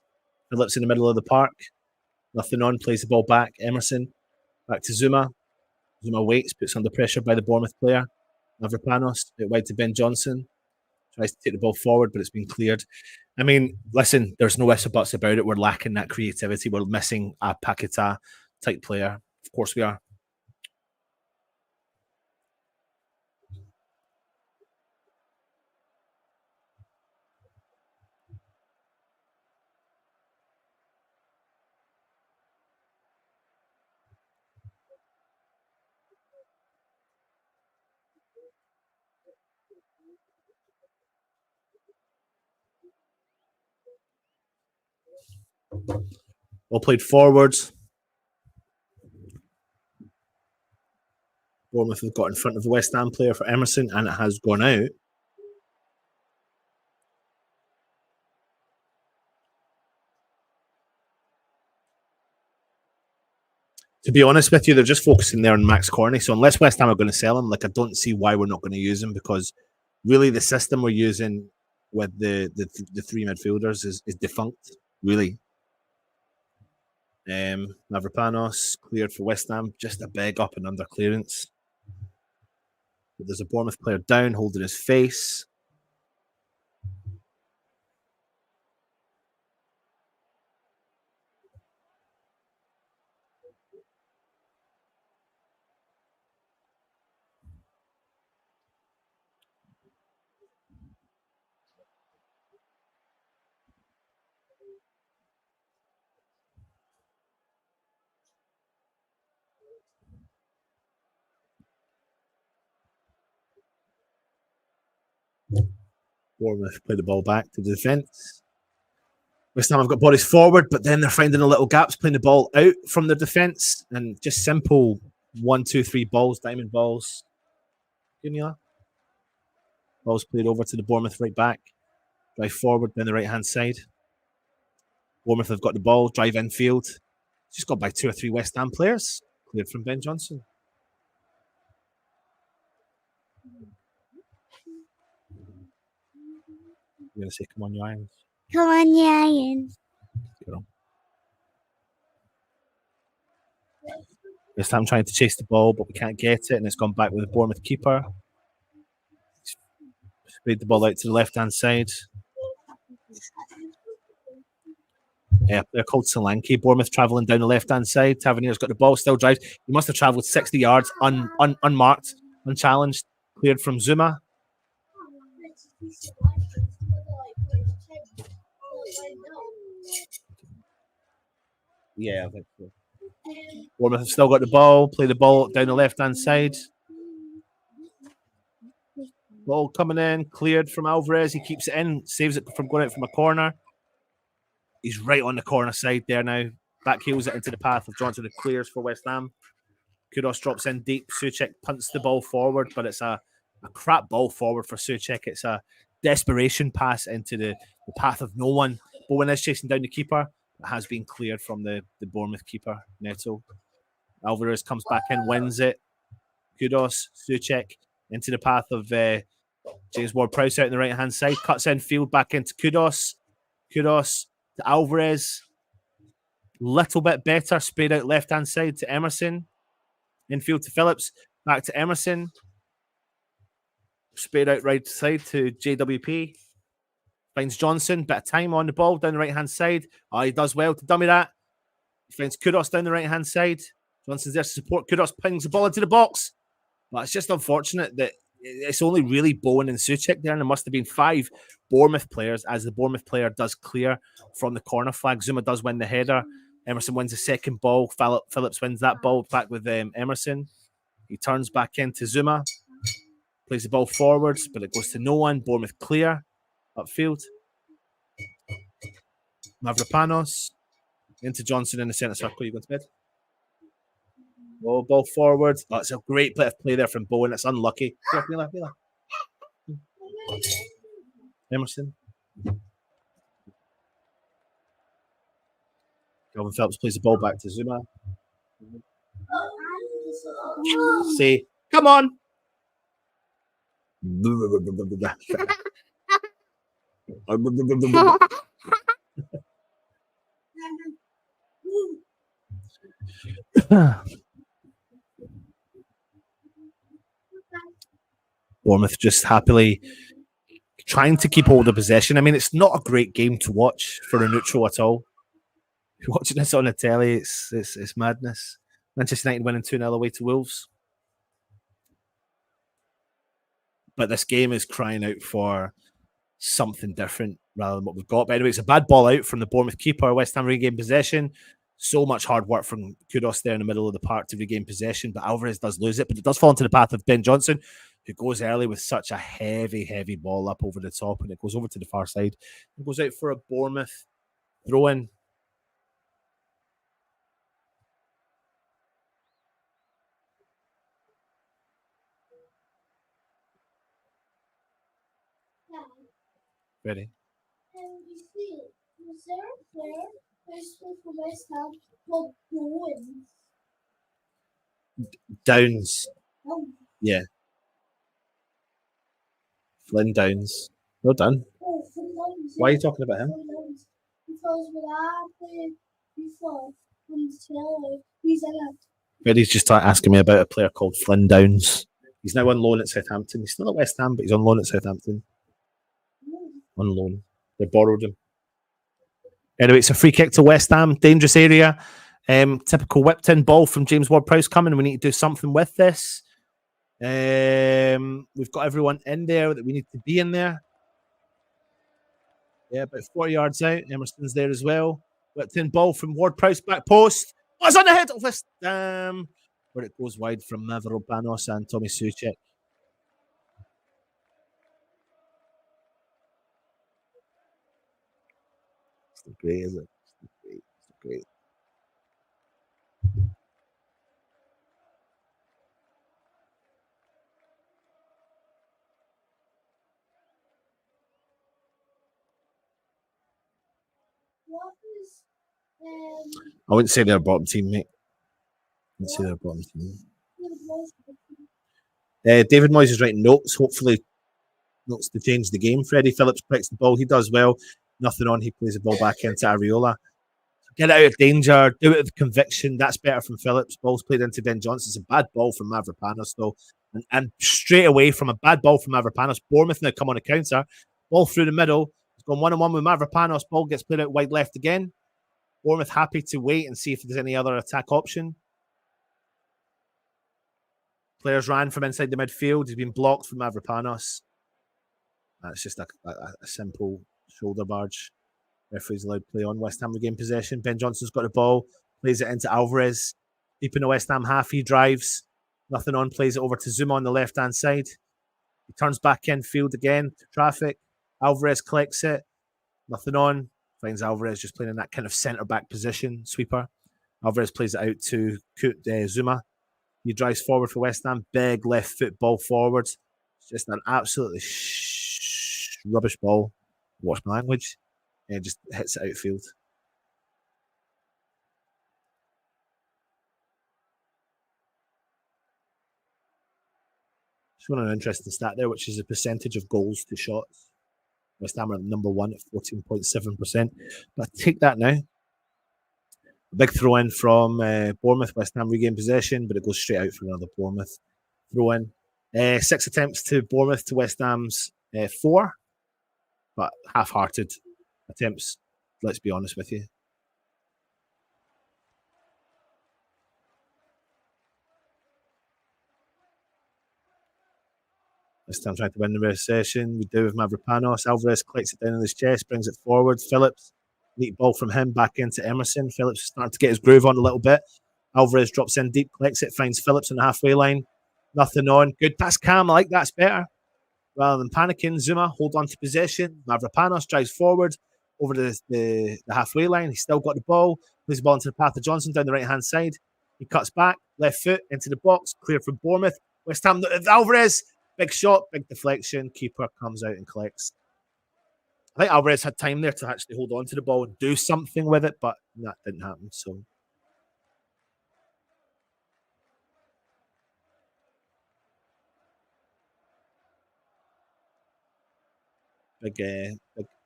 Phillips in the middle of the park. Nothing on. Plays the ball back. Emerson. Back to Zuma. Zuma waits. Puts under pressure by the Bournemouth player. Mavropanos. Out wide to Ben Johnson. Tries to take the ball forward, but it's been cleared. I mean, listen, there's no ifs or buts about it. We're lacking that creativity. We're missing a Paquetá type player. Of course we are. Ball played forwards. Bournemouth have got in front of the West Ham player for Emerson, and it has gone out. To be honest with you, they're just focusing there on Max Corney. So unless West Ham are going to sell him, I don't see why we're not going to use him, because really the system we're using with the three midfielders is defunct, really. Mavropanos cleared for West Ham, just a big up and under clearance. But there's a Bournemouth player down, holding his face. Bournemouth play the ball back to the defence. West Ham have got bodies forward, but then they're finding a little gaps, playing the ball out from the defence, and just simple 1, 2, 3 balls, diamond balls. Give me that. Balls played over to the Bournemouth right back. Drive forward down the right-hand side. Bournemouth have got the ball, drive infield. Just got by 2 or 3 West Ham players. Cleared from Ben Johnson. I'm going to say, come on, you Irons. Come on, you Irons. West Ham trying to chase the ball, but we can't get it, and it's gone back with the Bournemouth keeper. Played the ball out to the left-hand side. Yeah, they're called Solanke. Bournemouth travelling down the left-hand side. Tavernier's got the ball, still drives. He must have travelled 60 yards unmarked, unchallenged. Cleared from Zuma. Yeah, I think so. Bournemouth have still got the ball. Play the ball down the left-hand side. Ball coming in, cleared from Alvarez. He keeps it in, saves it from going out from a corner. He's right on the corner side there now. Back heels it into the path of Johnson, who clears for West Ham. Kudos drops in deep. Souček punts the ball forward, but it's a crap ball forward for Souček. It's a desperation pass into the path of no one. Bowen is chasing down the keeper. It has been cleared from the Bournemouth keeper, Neto. Alvarez comes back in, wins it. Kudos, Souček into the path of James Ward-Prowse out on the right-hand side. Cuts in field back into Kudos. Kudos to Alvarez. Little bit better. Sprayed out left-hand side to Emerson. Infield to Phillips. Back to Emerson. Sprayed out right side to JWP. Finds Johnson. Bit of time on the ball down the right-hand side. Oh, he does well to dummy that. He finds Kudos down the right-hand side. Johnson's there to support. Kudos pings the ball into the box. But it's just unfortunate that it's only really Bowen and Souček there, and there must have been 5 Bournemouth players, as the Bournemouth player does clear from the corner flag. Zuma does win the header. Emerson wins the second ball. Phillips wins that ball back with Emerson. He turns back into Zuma. Plays the ball forwards, but it goes to no one. Bournemouth clear upfield. Mavropanos into Johnson in the centre circle. You going to bed? Oh, ball forward. Oh, it's a great bit of play there from Bowen. It's unlucky. Emerson. Calvin Phillips plays the ball back to Zuma. Say, come on. Bournemouth just happily trying to keep hold of possession. I mean, it's not a great game to watch for a neutral at all. If you're watching this on the telly, it's madness. Manchester United winning 2-0 away to Wolves. But this game is crying out for something different rather than what we've got. But anyway, it's a bad ball out from the Bournemouth keeper. West Ham regain possession. So much hard work from Kudos there in the middle of the park to regain possession, but Alvarez does lose it. But it does fall into the path of Ben Johnson, who goes early with such a heavy ball up over the top, and it goes over to the far side. It goes out for a Bournemouth throw-in. Ready? You see, was there a player who's for West Ham called Downs. Oh. Yeah. Flynn Downs. Well done. Oh, Flynn Downs. Why are you talking about him? Because when I played before, on the telly, he's in it. Ready's just asking me about a player called Flynn Downs. He's now on loan at Southampton. He's still at West Ham, but he's on loan at Southampton. On loan. They borrowed him. Anyway, it's a free kick to West Ham. Dangerous area. Typical whipped in ball from James Ward-Prowse coming. We need to do something with this. We've got everyone in there that we need to be in there. Yeah, about 40 yards out. Emerson's there as well. Whipped in ball from Ward-Prowse back post. Oh, it's on the head of this. Where it goes wide from Mavropanos and Tommy Souček. It's great, is it? It's great. What is, I wouldn't say they're a bottom team, mate. I wouldn't say they're a bottom team. David Moyes is writing notes, hopefully notes to change the game. Freddie Phillips picks the ball. He does well. Nothing on. He plays the ball back into Areola. Get it out of danger. Do it with conviction. That's better from Phillips. Ball's played into Ben Johnson. It's a bad ball from Mavropanos, though. And straight away from a bad ball from Mavropanos, Bournemouth now come on a counter. Ball through the middle. It's gone 1-on-1 with Mavropanos. Ball gets played out wide left again. Bournemouth happy to wait and see if there's any other attack option. Players ran from inside the midfield. He's been blocked from Mavropanos. That's just a simple shoulder barge. Referee's allowed play on. West Ham regain possession. Ben Johnson's got the ball. Plays it into Alvarez. Deep in the West Ham half. He drives. Nothing on. Plays it over to Zuma on the left-hand side. He turns back in field again to traffic. Alvarez collects it. Nothing on. Finds Alvarez just playing in that kind of centre-back position, sweeper. Alvarez plays it out to Zuma. He drives forward for West Ham. Big left foot ball forward. It's just an absolutely rubbish ball. Watch my language. And just hits it outfield. Just an interesting stat there, which is the percentage of goals to shots. West Ham are number one at 14.7%. But take that now. A big throw in from Bournemouth. West Ham regain possession, but it goes straight out for another Bournemouth throw in. 6 attempts to Bournemouth to West Ham's 4, but half-hearted attempts. Let's be honest with you. This time trying to win the possession. We do with Mavropanos. Alvarez collects it down on his chest, brings it forward. Phillips, neat ball from him back into Emerson. Phillips is starting to get his groove on a little bit. Alvarez drops in deep, collects it, finds Phillips on the halfway line. Nothing on. Good. That's calm. I like that's better. Rather than panicking, Zuma hold on to possession. Mavropanos drives forward over the halfway line. He's still got the ball. Plays the ball into the path of Johnson down the right-hand side. He cuts back, left foot into the box, clear from Bournemouth. West Ham, Alvarez. Big shot, big deflection. Keeper comes out and collects. I think Alvarez had time there to actually hold on to the ball and do something with it, but that didn't happen. So, big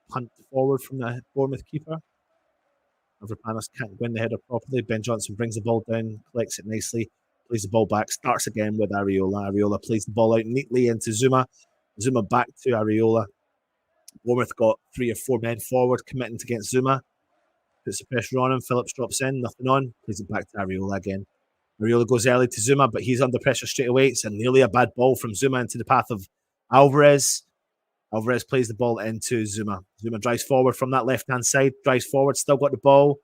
punt forward from the Bournemouth keeper. Mavropanos can't win the header properly. Ben Johnson brings the ball down, collects it nicely. Plays the ball back, starts again with Areola. Areola plays the ball out neatly into Zuma. Zuma back to Areola. Bournemouth got 3 or 4 men forward, committing against Zuma. Puts the pressure on him. Phillips drops in, nothing on. Plays it back to Areola again. Areola goes early to Zuma, but he's under pressure straight away. It's nearly a bad ball from Zuma into the path of Alvarez. Alvarez plays the ball into Zuma. Zuma drives forward from that left-hand side, drives forward, still got the ball.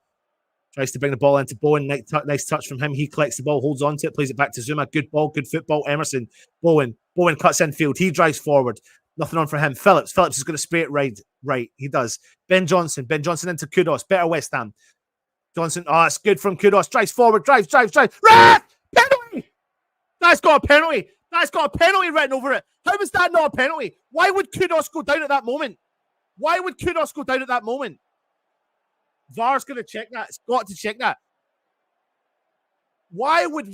Tries to bring the ball into Bowen. Nice touch from him. He collects the ball, holds on to it, plays it back to Zuma. Good ball, good football. Emerson, Bowen cuts infield. He drives forward. Nothing on for him. Phillips is going to spray it right. He does. Ben Johnson into Kudos. Better West Ham. Johnson, it's good from Kudos. Drives forward, drives. Penalty! That's got a penalty. That's got a penalty written over it. How was that not a penalty? Why would Kudos go down at that moment? VAR's going to check that. It's got to check that. Why would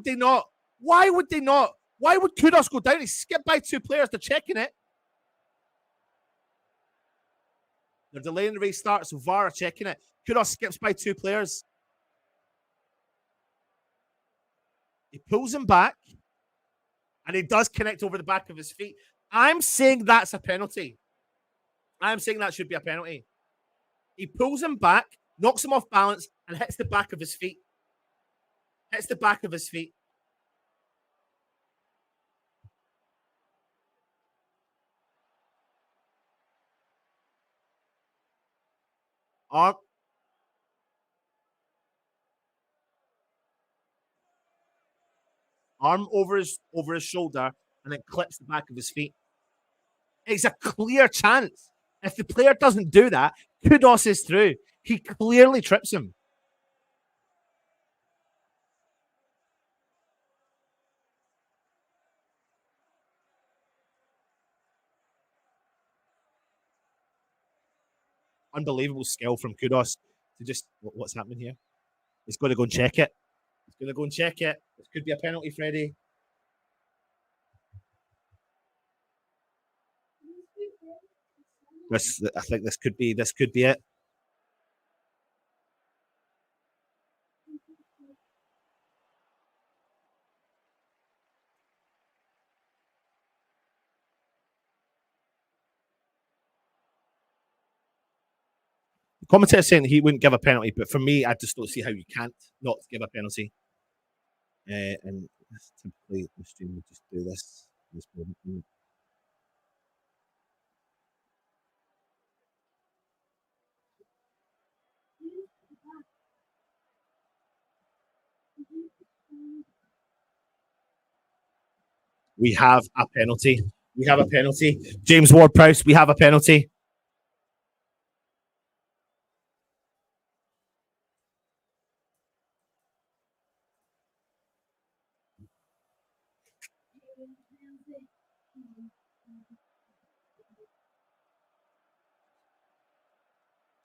they not? Why would Kudos go down? He skipped by 2 players. They're checking it. They're delaying the restart, so VAR are checking it. Kudos skips by 2 players. He pulls him back, and he does connect over the back of his feet. I'm saying that's a penalty. I'm saying that should be a penalty. He pulls him back, knocks him off balance, and hits the back of his feet. Arm over his shoulder, and then clips the back of his feet. It's a clear chance. If the player doesn't do that, Kudos is through. He clearly trips him. Unbelievable skill from Kudos to just, what's happening here? He's going to go and check it. This could be a penalty, Freddie. I think this could be it. The commentator saying he wouldn't give a penalty, but for me, I just don't see how you can't not give a penalty. And typically the stream would just do this moment. We have a penalty. We have a penalty. James Ward-Prowse, we have a penalty.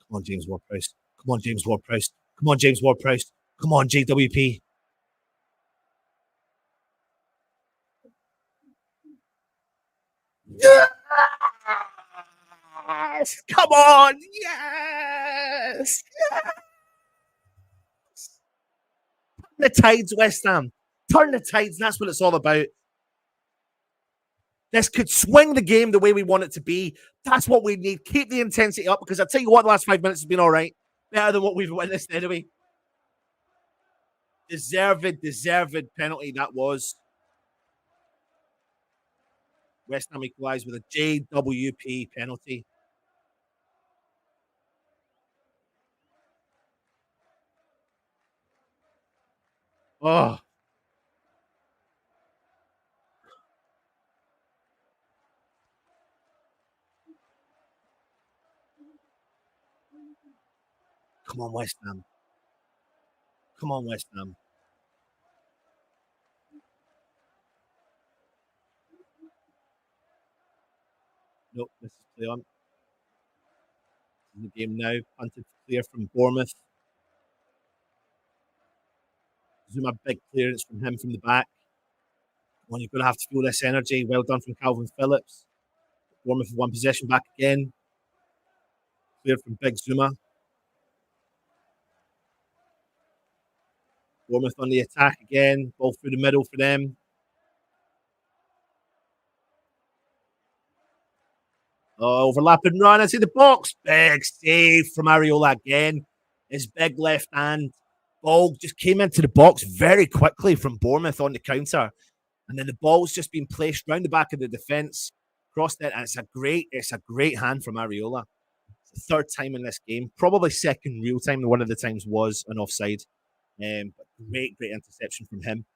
Come on, James Ward-Prowse. Come on, James Ward-Prowse. Come on, James Ward-Prowse. Come on, JWP. Yes! Come on! Yes! Turn the tides, West Ham. Turn the tides. That's what it's all about. This could swing the game the way we want it to be. That's what we need. Keep the intensity up, because I tell you what, the last 5 minutes has been all right. Better than what we've witnessed anyway. Deserved penalty that was. West Ham equalised with a JWP penalty. Oh. Come on, West Ham. Come on, West Ham. Nope, this is play on. In the game now. Punted clear from Bournemouth. Zuma, big clearance from him from the back. Well, you're going to have to feel this energy. Well done from Calvin Phillips. Bournemouth with one possession back again. Cleared from Big Zuma. Bournemouth on the attack again. Ball through the middle for them. Oh, overlapping run into the box. Big save from Areola again. His big left hand. Ball just came into the box very quickly from Bournemouth on the counter. And then the ball's just been placed round the back of the defence. Crossed it, and it's a great hand from Areola. It's the third time in this game. Probably second real time. One of the times was an offside. But great interception from him.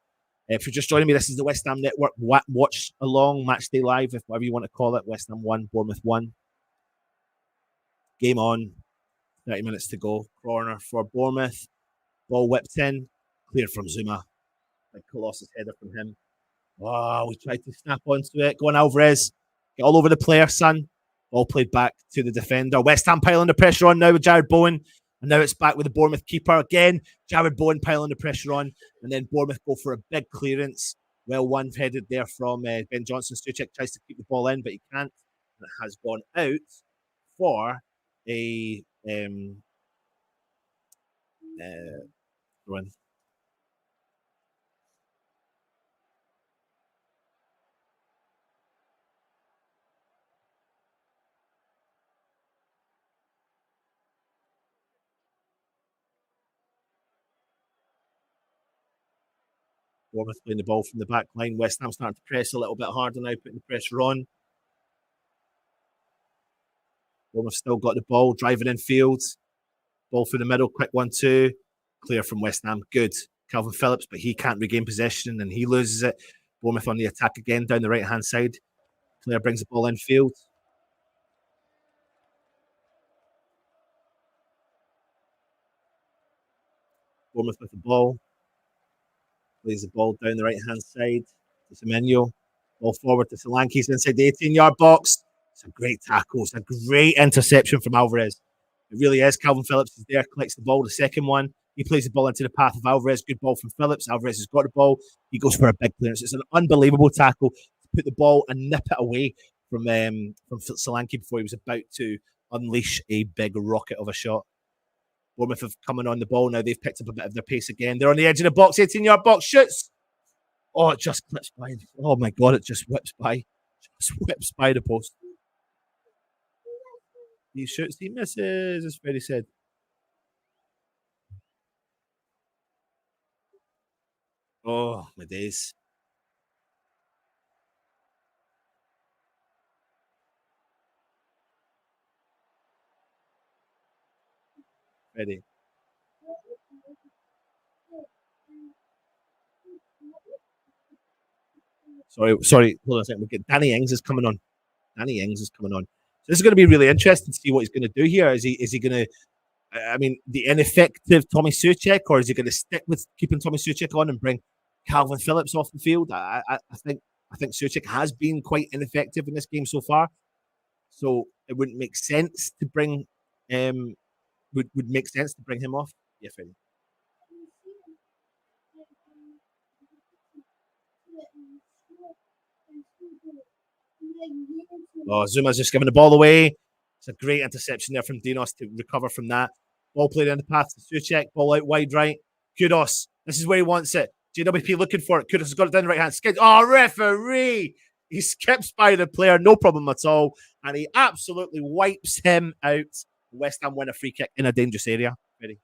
If you're just joining me, this is the West Ham Network watch along, Matchday Live, if whatever you want to call it. West Ham 1, Bournemouth 1. Game on. 30 minutes to go. Corner for Bournemouth. Ball whipped in. Clear from Zuma. Like Colossus header from him. Oh, we tried to snap onto it. Go on, Alvarez. Get all over the player, son. Ball played back to the defender. West Ham piling the pressure on now with Jared Bowen. And now it's back with the Bournemouth keeper again. Jared Bowen piling the pressure on. And then Bournemouth go for a big clearance. Well, one headed there from Ben Johnson. Stuchek tries to keep the ball in, but he can't. And it has gone out for a run. Bournemouth playing the ball from the back line. West Ham starting to press a little bit harder now, putting the pressure on. Bournemouth still got the ball, driving in field. Ball through the middle, quick 1-2. Clear from West Ham. Good. Calvin Phillips, but he can't regain possession and he loses it. Bournemouth on the attack again down the right-hand side. Claire brings the ball in field. Bournemouth with the ball. Plays the ball down the right-hand side to Semenyo. Ball forward to Solanke's inside the 18-yard box. It's a great tackle. It's a great interception from Alvarez. It really is. Calvin Phillips is there, collects the ball. The second one, he plays the ball into the path of Alvarez. Good ball from Phillips. Alvarez has got the ball. He goes for a big clearance. It's an unbelievable tackle to put the ball and nip it away from Solanke before he was about to unleash a big rocket of a shot. Bournemouth have coming on the ball now. They've picked up a bit of their pace again. They're on the edge of the box, 18-yard box, shoots. Oh, it just clips by. Oh my God, it just whips by. Just whips by the post. He shoots, he misses, as Freddie said. Oh, my days. Freddie. Sorry. Hold on a second. We get Danny Ings is coming on. Danny Ings is coming on. So this is going to be really interesting to see what he's going to do here. Is he going to? I mean, the ineffective Tommy Soucek, or is he going to stick with keeping Tommy Soucek on and bring Calvin Phillips off the field? I think Soucek has been quite ineffective in this game so far, so it wouldn't make sense to bring would make sense to bring him off. Yeah, Freddie. Oh, Zuma's just giving the ball away. It's a great interception there from Dinos to recover from that. Ball played in the path to Soucek. Ball out wide right. Kudos. This is where he wants it. JWP looking for it. Kudos has got it down the right hand. Skid. Oh, referee! He skips by the player. No problem at all. And he absolutely wipes him out. West Ham win a free kick in a dangerous area. Ready?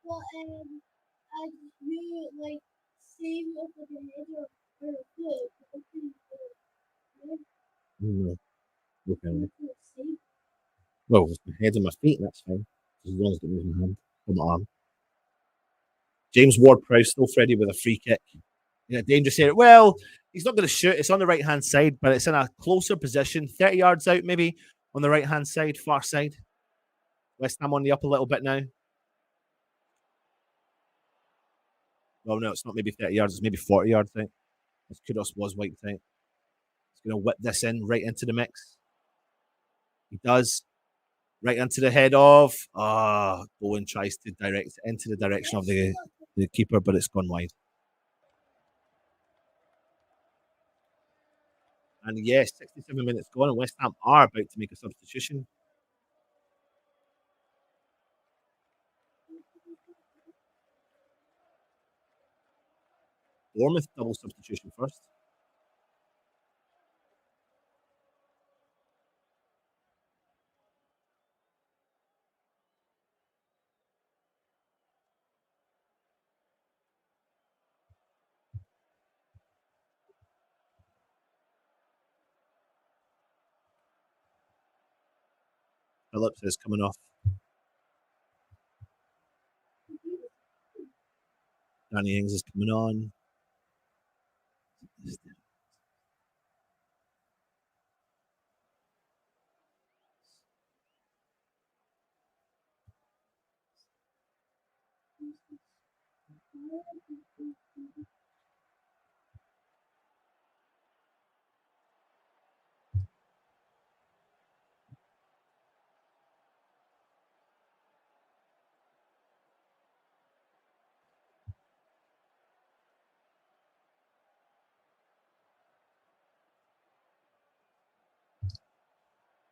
But I really like seeing it with the head or No. Okay. Well, with my head and my feet, that's fine. As long as I don't move my hand or my arm. James Ward-Prowse still Freddie with a free kick in a dangerous area. Well, he's not going to shoot. It's on the right-hand side, but it's in a closer position, 30 yards out maybe on the right-hand side, far side. West Ham on the up a little bit now. Well, no, it's not maybe 30 yards. It's maybe 40 yards out. As Kudos was wiped out. He's going to whip this in right into the mix. He does. Right into the head of. Bowen tries to direct it into the direction of the keeper, but it's gone wide. And yes, 67 minutes gone, and West Ham are about to make a substitution. Bournemouth double substitution first. Phillips is coming off. Danny Ings is coming on.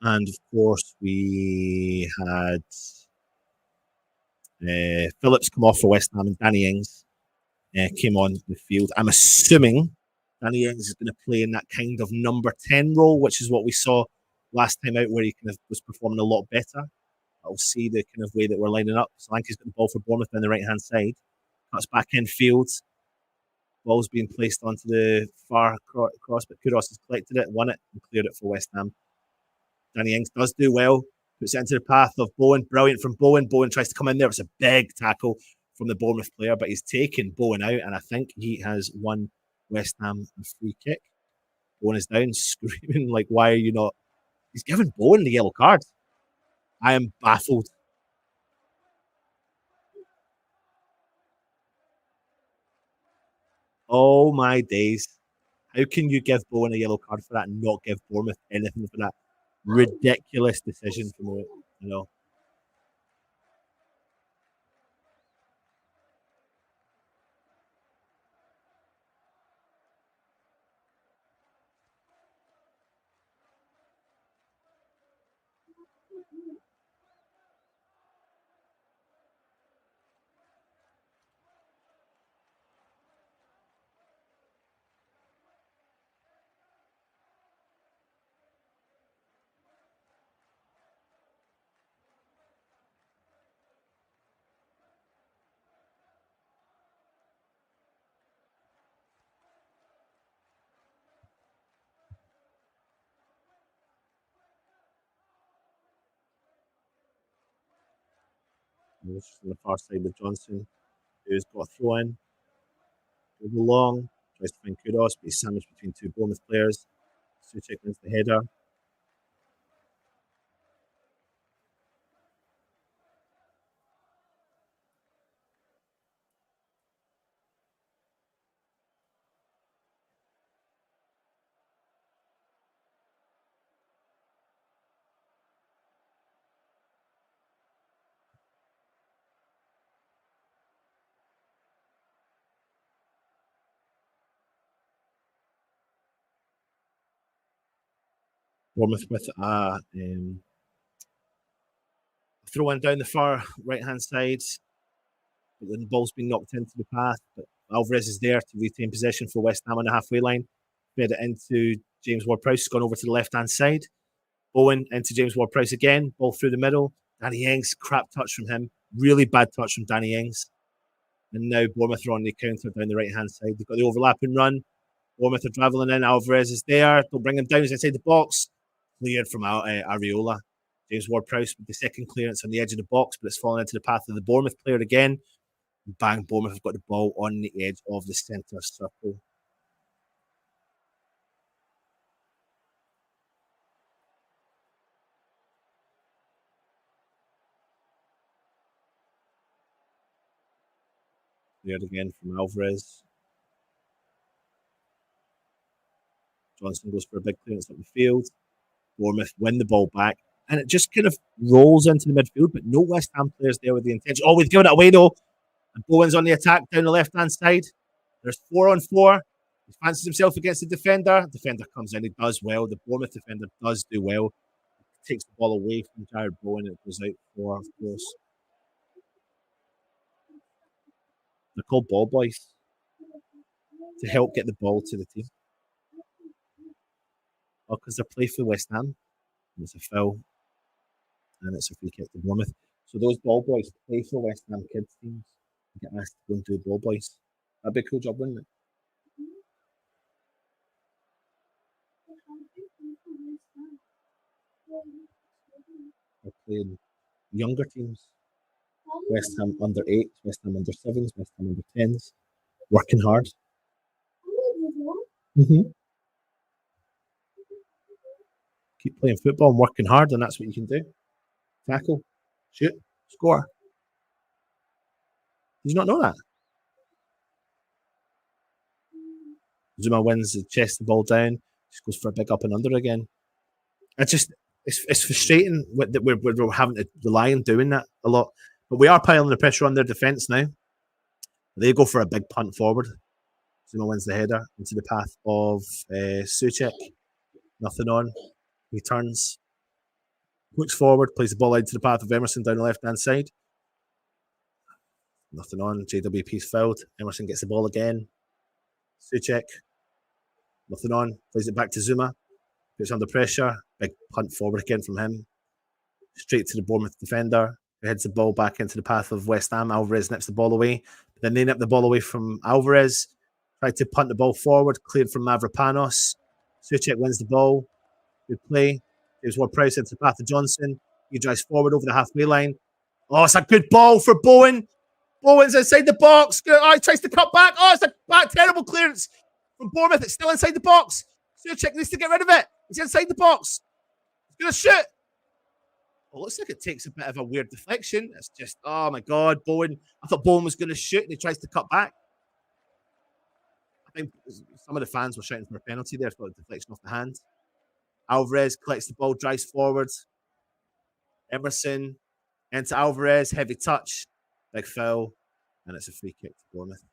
And of course, we had Phillips come off for West Ham, and Danny Ings came on the field. I'm assuming Danny Ings is going to play in that kind of number 10 role, which is what we saw last time out, where he kind of was performing a lot better. I'll see the kind of way that we're lining up. Solanke's got the ball for Bournemouth on the right-hand side. Cuts back in field. Ball's being placed onto the far cross, but Kudos has collected it, won it, and cleared it for West Ham. Danny Ings does do well. Puts it into the path of Bowen. Brilliant from Bowen. Bowen tries to come in there. It's a big tackle from the Bournemouth player, but he's taken Bowen out, and I think he has won West Ham a free kick. Bowen is down, screaming like, why are you not? He's given Bowen the yellow card. I am baffled. Oh my days. How can you give Bowen a yellow card for that and not give Bournemouth anything for that? Ridiculous decision from it, you know. From the far side with Johnson. who's got a throw in. Goes along, tries to find Kudos, but he's sandwiched between two Bournemouth players. Souček wins the header. Bournemouth with a throw in down the far right hand side. But then the ball's been knocked into the path. But Alvarez is there to retain possession for West Ham on the halfway line. Fed it into James Ward-Prowse. He's gone over to the left hand side. Owen into James Ward-Prowse again. Ball through the middle. Danny Ings, crap touch from him. Really bad touch from Danny Ings. And now Bournemouth are on the counter down the right hand side. They've got the overlapping run. Bournemouth are travelling in. Alvarez is there. They'll bring him down. He's inside the box. Cleared from Areola. James Ward-Prowse with the second clearance on the edge of the box, but it's fallen into the path of the Bournemouth player again. Bang, Bournemouth have got the ball on the edge of the centre circle. Cleared again from Alvarez. Johnson goes for a big clearance up the field. Bournemouth win the ball back, and it just kind of rolls into the midfield, but no West Ham players there with the intention. Oh, we've given it away though. And Bowen's on the attack down the left-hand side. There's 4-on-4. He fancies himself against the defender. Defender comes in. He does well. The Bournemouth defender does do well. Takes the ball away from Jared Bowen. It goes out for, of course. They're called ball boys to help get the ball to the team. Oh, because they're playing for West Ham. And it's a foul. And it's a free kick to Bournemouth. So those ball boys play for West Ham kids teams. Get asked to go and do ball boys. That'd be a cool job, wouldn't it? They're playing younger teams. West Ham under 8s, West Ham under 7s, West Ham under 10s. Working hard. Keep playing football and working hard, and that's what you can do. Tackle, shoot, score. Did you not know that? Zuma wins, the chest the ball down, just goes for a big up and under again. It's frustrating that we're having to rely on doing that a lot. But we are piling the pressure on their defence now. They go for a big punt forward. Zuma wins the header into the path of Souček. Nothing on. He turns, looks forward, plays the ball out to the path of Emerson down the left-hand side. Nothing on. JWP's fouled. Emerson gets the ball again. Souček. Nothing on. Plays it back to Zuma. Puts under pressure. Big punt forward again from him. Straight to the Bournemouth defender. Who heads the ball back into the path of West Ham. Alvarez nips the ball away. But then they nip the ball away from Alvarez. Tried to punt the ball forward. Cleared from Mavropanos. Souček wins the ball. Good play. James Ward-Prowse into the path of Johnson. He drives forward over the halfway line. Oh, it's a good ball for Bowen. Bowen's inside the box. Oh, he tries to cut back. Oh, it's a terrible clearance from Bournemouth. It's still inside the box. Souček needs to get rid of it. He's inside the box. He's going to shoot. Well, looks like it takes a bit of a weird deflection. It's just, oh my God, Bowen. I thought Bowen was going to shoot and he tries to cut back. I think some of the fans were shouting for a penalty there for a deflection off the hand. Alvarez collects the ball, drives forward. Emerson into Alvarez, heavy touch, big foul, and it's a free kick to Bournemouth.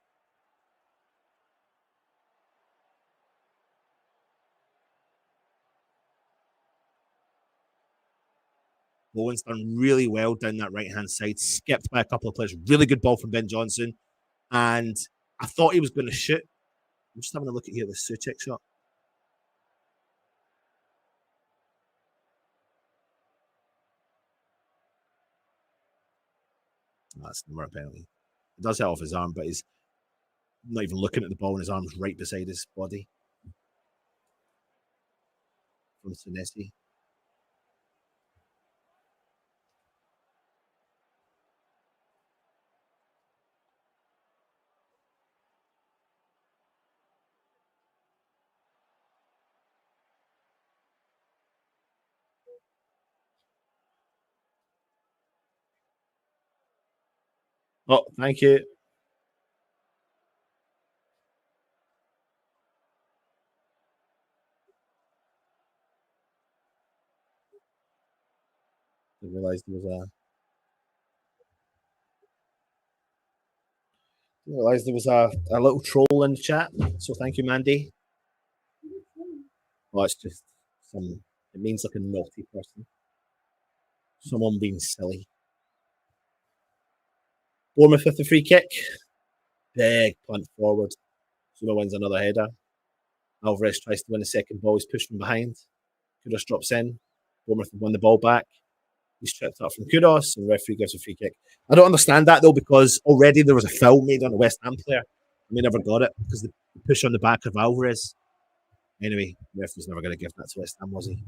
Bowen's done really well down that right-hand side, skipped by a couple of players. Really good ball from Ben Johnson, and I thought he was going to shoot. I'm just having a look at here, the Souček shot. That's not a penalty. It does hit off his arm, but he's not even looking at the ball, and his arm's right beside his body. From Senesi. Oh, thank you. Didn't realise there was a little troll in the chat. So thank you, Mandy. Oh, it's just some. It means like a naughty person. Someone being silly. Bournemouth with the free kick. Big punt forward. Zuma wins another header. Alvarez tries to win a second ball. He's pushed from behind. Kudos drops in. Bournemouth have won the ball back. He's tripped up from Kudos, and the referee gives a free kick. I don't understand that though, because already there was a foul made on a West Ham player, and they never got it because the push on the back of Alvarez. Anyway, the referee's never going to give that to West Ham, was he?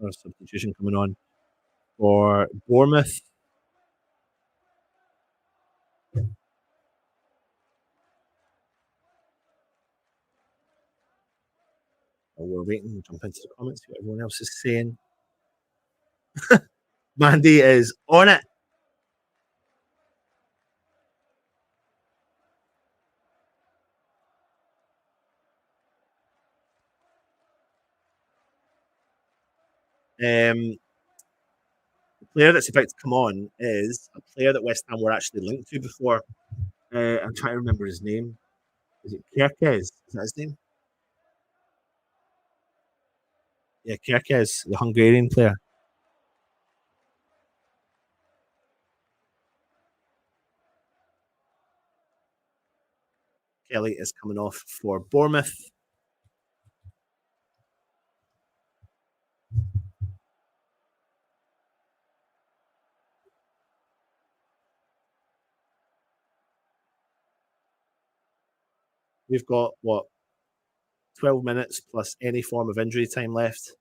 There's a substitution coming on for Bournemouth. We're waiting. We'll jump into the comments, see what everyone else is saying. Mandy is on it. The player that's about to come on is a player that West Ham were actually linked to before. I'm trying to remember his name. Is it Kerkez? Is that his name? Yeah, Kerkez, the Hungarian player. Kelly is coming off for Bournemouth. We've got, 12 minutes plus any form of injury time left.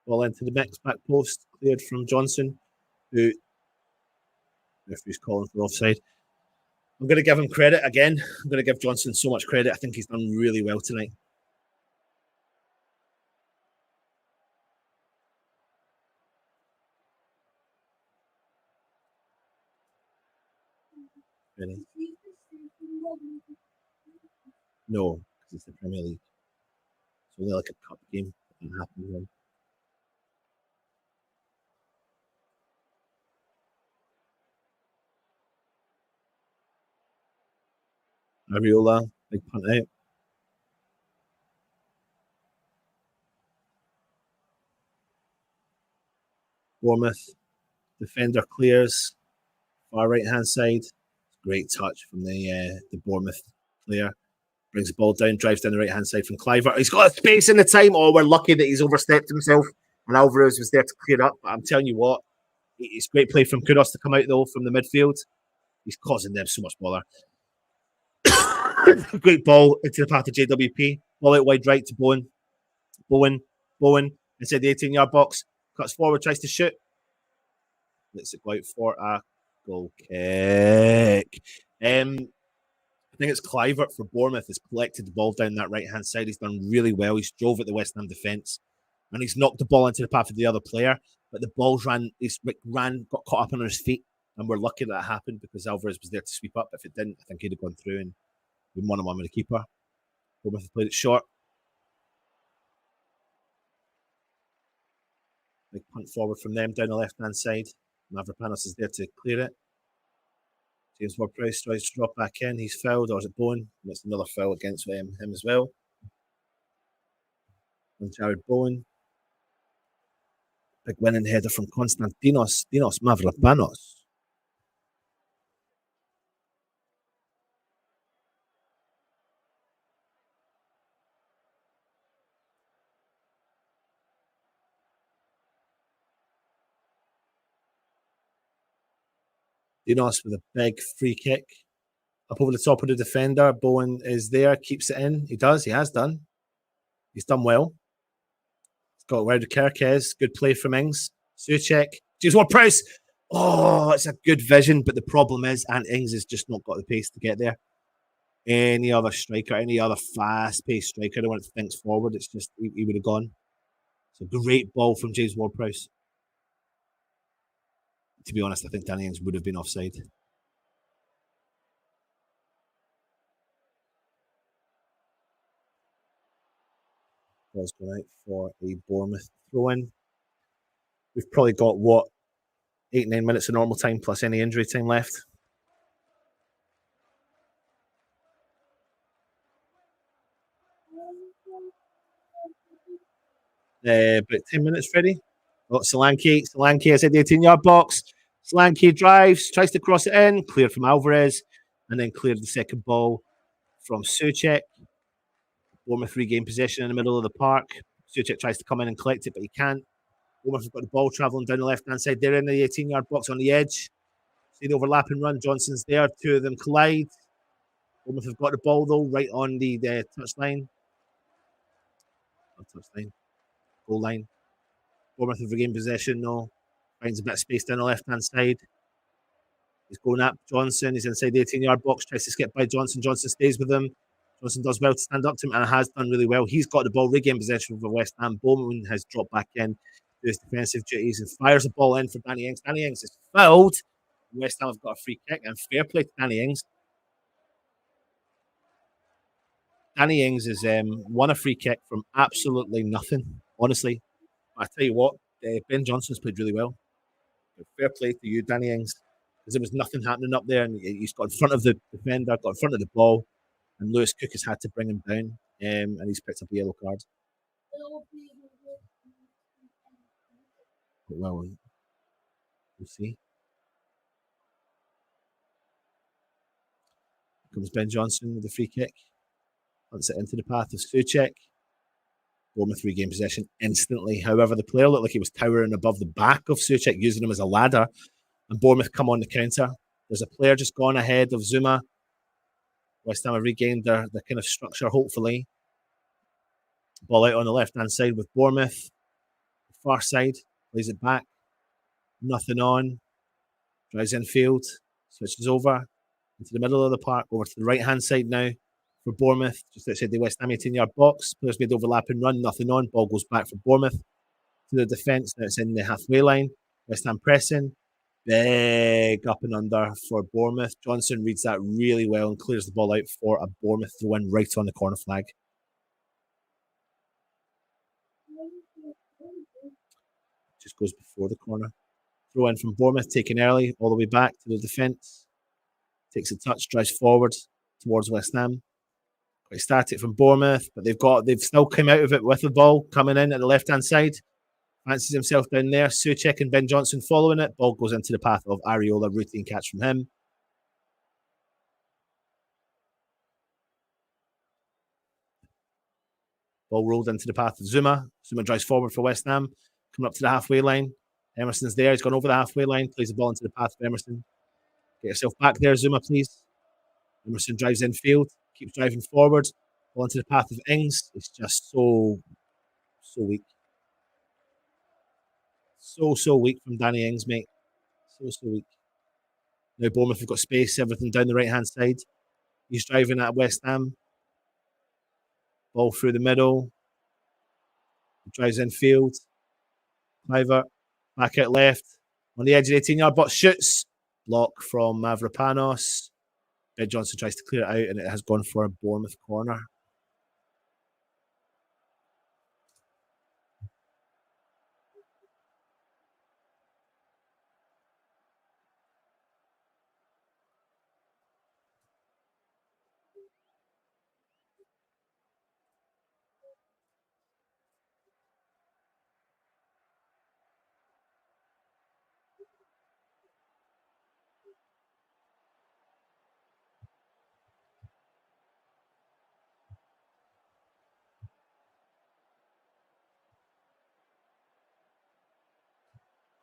Ball into the mix, back post, cleared from Johnson, who referee's calling for offside. I'm going to give him credit again. I'm going to give Johnson so much credit. I think he's done really well tonight. Really? No, because it's the Premier League. It's only like a cup game. It can happen then. Ariola, big punt out. Bournemouth, defender clears, far right hand side. Great touch from the Bournemouth player. Brings the ball down, drives down the right hand side from Cliver. He's got a space in the time. Oh, we're lucky that he's overstepped himself. And Alvarez was there to clear up. But I'm telling you what, it's great play from Kudos to come out though from the midfield. He's causing them so much bother. Great ball into the path of JWP. Ball out wide right to Bowen. Bowen inside the 18-yard box. Cuts forward, tries to shoot. Lets it go out for a goal kick. I think it's Clivert for Bournemouth has collected the ball down that right-hand side. He's done really well. He's drove at the West Ham defence and he's knocked the ball into the path of the other player. But the ball's got caught up on his feet. And we're lucky that happened because Alvarez was there to sweep up. If it didn't, I think he'd have gone through and been 1-on-1 with the keeper. Bournemouth played it short. Big punt forward from them down the left-hand side. Mavropanos is there to clear it. James Ward-Prowse tries to drop back in. He's fouled, or is it Bowen? And it's another foul against him as well. And Jared Bowen. Big winning header from Konstantinos Mavropanos. Dinos with a big free kick. Up over the top of the defender. Bowen is there, keeps it in. He has done. He's done well. He's got where the Kirkes. Good play from Ings. Souček. James Ward-Prowse. Oh, it's a good vision, but the problem is Ant Ings has just not got the pace to get there. Any other striker, any other fast-paced striker, the one that thinks forward, it's just he would have gone. It's a great ball from James Ward-Prowse. To be honest, I think Danny Ings would have been offside. Ball's going out for a Bournemouth throw-in. We've probably got, 8-9 minutes of normal time plus any injury time left. About 10 minutes, Freddie. Oh, Solanke is at the 18-yard box. Solanke drives, tries to cross it in, cleared from Alvarez, and then cleared the second ball from Souček. Bournemouth regain possession in the middle of the park. Souček tries to come in and collect it, but he can't. Bournemouth have got the ball travelling down the left-hand side. They're in the 18-yard box on the edge. See the overlapping run. Johnson's there. Two of them collide. Bournemouth have got the ball, though, right on the touchline. Not touchline. Goal line. Bournemouth have regained possession, though. Finds a bit of space down the left-hand side. He's going at Johnson. He's inside the 18-yard box. Tries to skip by Johnson. Johnson stays with him. Johnson does well to stand up to him and has done really well. He's got the ball, regained possession over West Ham. Bowman has dropped back in to his defensive duties and fires the ball in for Danny Ings. Danny Ings is fouled. West Ham have got a free kick and fair play to Danny Ings. Danny Ings has won a free kick from absolutely nothing, honestly. I tell you what, Ben Johnson's played really well. Fair play to you, Danny Ings, because there was nothing happening up there, and he's got in front of the defender, got in front of the ball, and Lewis Cook has had to bring him down, and he's picked up a yellow card. Well, we'll see. Here comes Ben Johnson with the free kick. Hunts it into the path of Souček. Bournemouth regain possession instantly. However, the player looked like he was towering above the back of Souček, using him as a ladder, and Bournemouth come on the counter. There's a player just gone ahead of Zuma. West Ham have regained their kind of structure, hopefully. Ball out on the left-hand side with Bournemouth. Far side, plays it back. Nothing on. Drives infield. Switches over into the middle of the park, over to the right-hand side now for Bournemouth. Just outside the West Ham 18-yard box. Players made overlapping run, nothing on. Ball goes back for Bournemouth to the defence. Now it's in the halfway line. West Ham pressing. Big up and under for Bournemouth. Johnson reads that really well and clears the ball out for a Bournemouth throw-in right on the corner flag. Just goes before the corner. Throw in from Bournemouth, taken early, all the way back to the defence. Takes a touch, drives forward towards West Ham. Quite static from Bournemouth, but they've still come out of it with the ball coming in at the left-hand side. Fancies himself down there. Souček and Ben Johnson following it. Ball goes into the path of Areola. Routine catch from him. Ball rolled into the path of Zuma. Zuma drives forward for West Ham. Coming up to the halfway line. Emerson's there. He's gone over the halfway line. Plays the ball into the path of Emerson. Get yourself back there, Zuma, please. Emerson drives infield. Keeps driving forward. Ball into the path of Ings. It's just so weak. So weak from Danny Ings, mate. So weak. Now Bournemouth have got space, everything down the right-hand side. He's driving at West Ham. Ball through the middle. He drives infield. Cliver. Back out left. On the edge of the 18-yard box. Shoots. Block from Mavropanos. Ben Johnson tries to clear it out, and it has gone for a Bournemouth corner.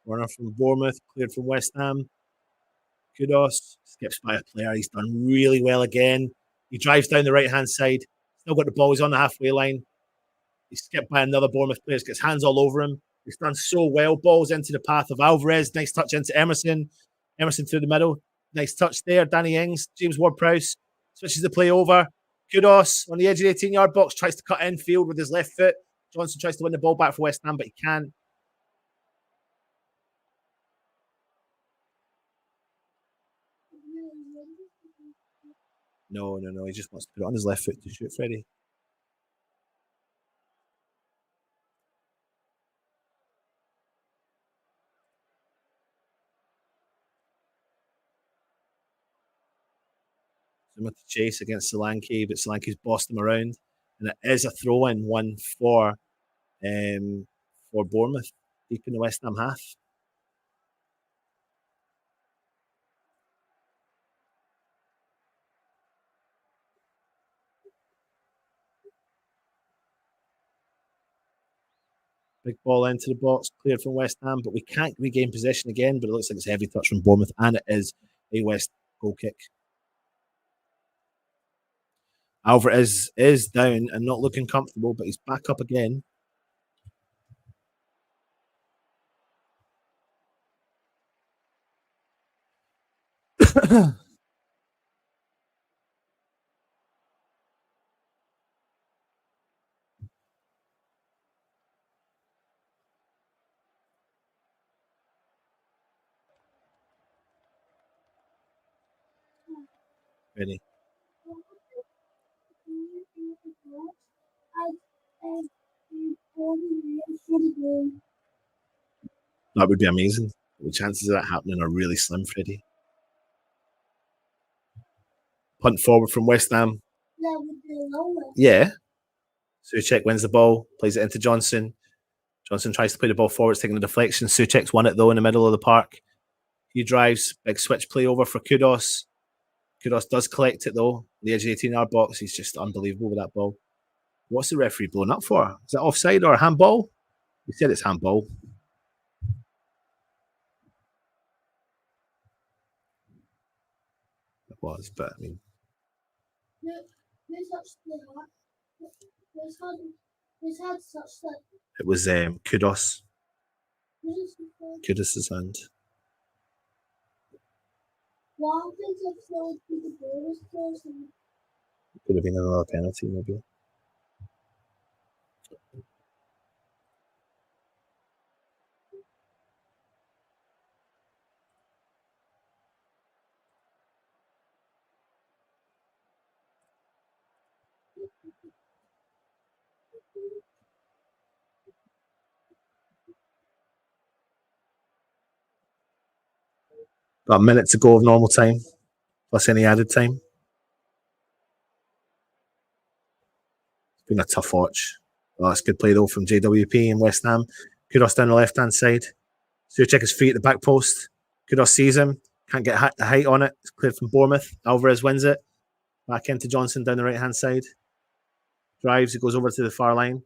Corner from Bournemouth, cleared from West Ham. Kudos, skips by a player. He's done really well again. He drives down the right-hand side. Still got the ball. He's on the halfway line. He's skipped by another Bournemouth player, gets hands all over him. He's done so well. Balls into the path of Alvarez. Nice touch into Emerson. Emerson through the middle. Nice touch there. Danny Ings, James Ward-Prowse switches the play over. Kudos on the edge of the 18-yard box. Tries to cut infield with his left foot. Johnson tries to win the ball back for West Ham, but he can't. No. He just wants to put it on his left foot to shoot Freddie. Zuma to chase against Solanke, but Solanke's bossed him around. And it is a throw-in one for Bournemouth, deep in the West Ham half. Big ball into the box, cleared from West Ham, but we can't regain possession again, but it looks like it's a heavy touch from Bournemouth, and it is a West goal kick. Alvarez is down and not looking comfortable, but he's back up again. Ready. That would be amazing. The chances of that happening are really slim, Freddie. Punt forward from West Ham. Yeah. Souček wins the ball, plays it into Johnson. Johnson tries to play the ball forward, it's taking the deflection. Souček's won it, though, in the middle of the park. He drives, big switch play over for Kudos. Kudos does collect it, though. The edge of the 18-yard box. He's just unbelievable with that ball. What's the referee blowing up for? Is that offside or handball? He said it's handball. It was, but I mean. It was Kudos. Kudos' hand. Could have been another penalty, maybe. About a minute to go of normal time, plus any added time. It's been a tough watch. Oh, that's good play, though, from JWP and West Ham. Kudos down the left-hand side. Souček is free at the back post. Kudos sees him. Can't get the height on it. It's cleared from Bournemouth. Alvarez wins it. Back into Johnson down the right-hand side. Drives. He goes over to the far line.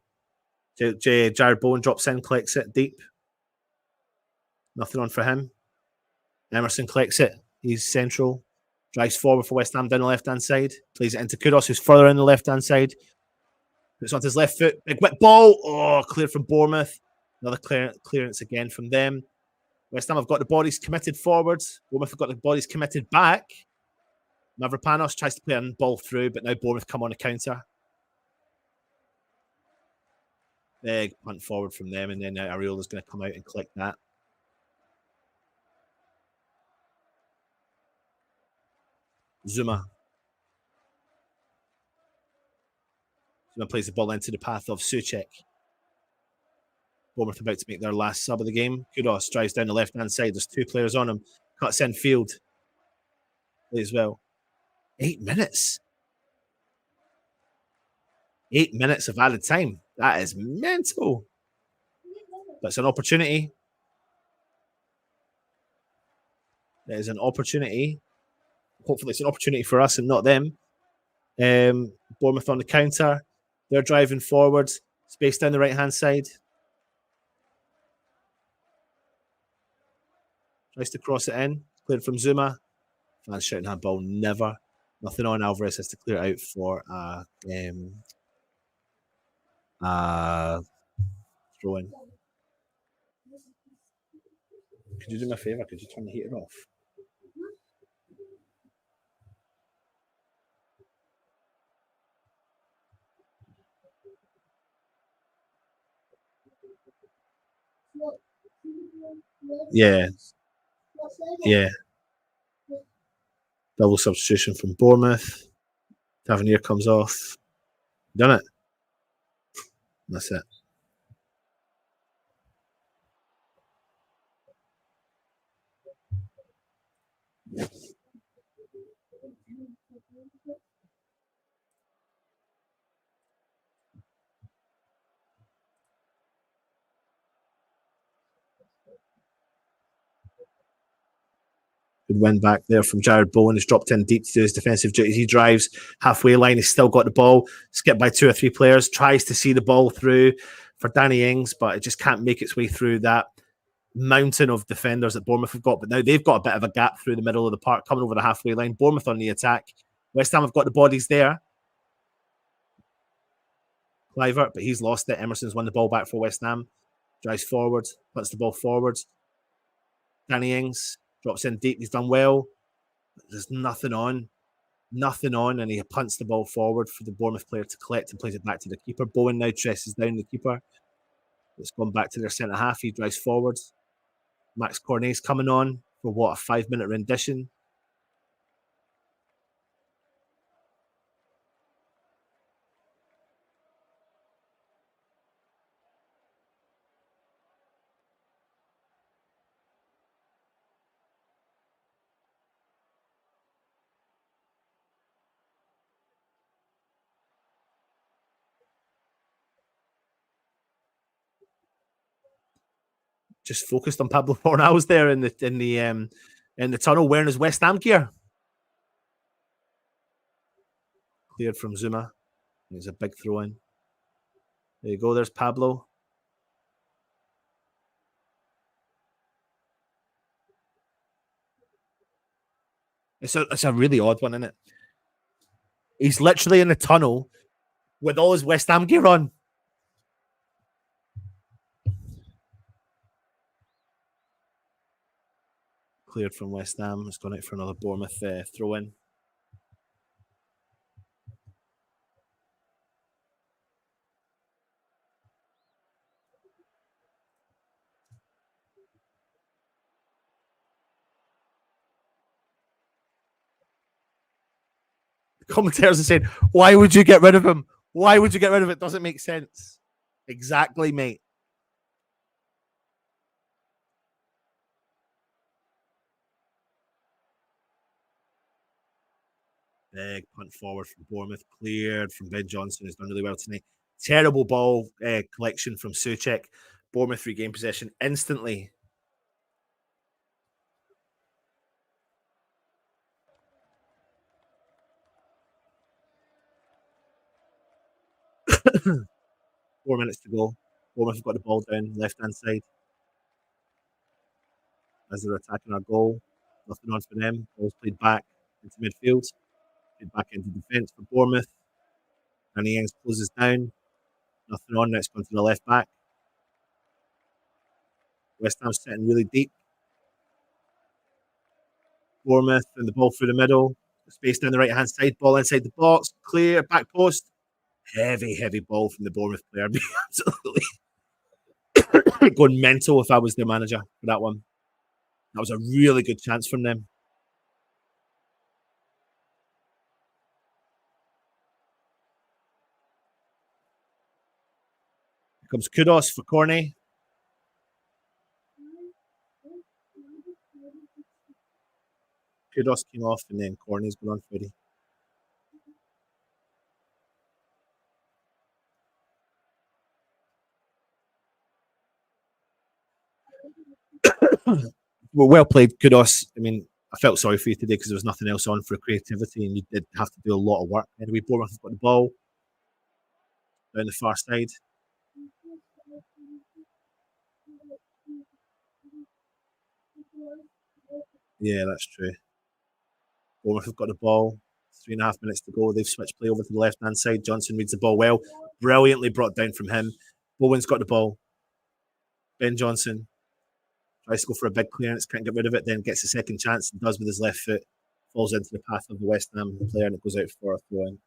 Jared Bowen drops in, collects it deep. Nothing on for him. Emerson collects it. He's central. Drives forward for West Ham down the left-hand side. Plays it into Kudos, who's further in the left-hand side. Puts onto his left foot. Big whip ball. Oh, cleared from Bournemouth. Another clearance again from them. West Ham have got the bodies committed forwards. Bournemouth have got the bodies committed back. Mavropanos tries to play a ball through, but now Bournemouth come on a counter. Big punt forward from them, and then Areola's going to come out and collect that. Zuma plays the ball into the path of Souček. Bournemouth about to make their last sub of the game. Kudos drives down the left-hand side. There's two players on him. Cuts in field. Plays well. 8 minutes. 8 minutes of added time. That is mental. But it's an opportunity. It is an opportunity. Hopefully it's an opportunity for us and not them. Bournemouth on the counter. They're driving forward. Space down the right-hand side. Tries to cross it in. Cleared from Zuma. Fans shouting handball. Never. Nothing on. Alvarez has to clear it out for Throw in. Could you do me a favour? Could you turn the heater off? Yeah. Yeah. Double substitution from Bournemouth. Tavernier comes off. Done it. That's it. Good win back there from Jared Bowen. He's dropped in deep to do his defensive duties. He drives halfway line. He's still got the ball. Skipped by 2 or 3 players. Tries to see the ball through for Danny Ings, but it just can't make its way through that mountain of defenders that Bournemouth have got. But now they've got a bit of a gap through the middle of the park, coming over the halfway line. Bournemouth on the attack. West Ham have got the bodies there. Clivert, but he's lost it. Emerson's won the ball back for West Ham. Drives forward, puts the ball forward. Danny Ings drops in deep. He's done well. There's nothing on, and he punts the ball forward for the Bournemouth player to collect and plays it back to the keeper. Bowen now tresses down the keeper. It's gone back to their centre half. He drives forward. Max Cornet's coming on for what, a 5-minute rendition. Just focused on Pablo Fornals there in the tunnel wearing his West Ham gear. Cleared from Zuma. There's a big throw in. There you go. There's Pablo. It's a really odd one, isn't it? He's literally in the tunnel with all his West Ham gear on. Cleared from West Ham. It's gone out for another Bournemouth throw in. Commentators are saying, why would you get rid of him? Why would you get rid of it? Doesn't make sense. Exactly, mate. Big punt forward from Bournemouth, cleared from Ben Johnson, who's done really well tonight. Terrible ball collection from Souček. Bournemouth regain possession instantly. Four minutes to go. Bournemouth have got the ball down left-hand side as they're attacking our goal. Nothing on for them. Ball's played back into midfield. Played back into defence for Bournemouth. Danny Ings closes down. Nothing on. Now it's gone to the left back. West Ham sitting really deep. Bournemouth and the ball through the middle. Space down the right-hand side. Ball inside the box. Clear. Back post. Heavy ball from the Bournemouth player. Absolutely going mental if I was their manager for that one. That was a really good chance from them. Here comes Kudos for Corney. Kudos came off and then Corney's gone on Freddie. Well played, Kudos. I mean, I felt sorry for you today because there was nothing else on for creativity and you did have to do a lot of work. Anyway, Bournemouth have got the ball down the far side. Yeah, that's true. Bournemouth have got the ball. 3.5 minutes to go. They've switched play over to the left-hand side. Johnson reads the ball well. Brilliantly brought down from him. Bowen's got the ball. Ben Johnson tries to go for a big clearance, can't get rid of it, then gets a second chance and does with his left foot. Falls into the path of the West Ham player and it goes out for a throw in.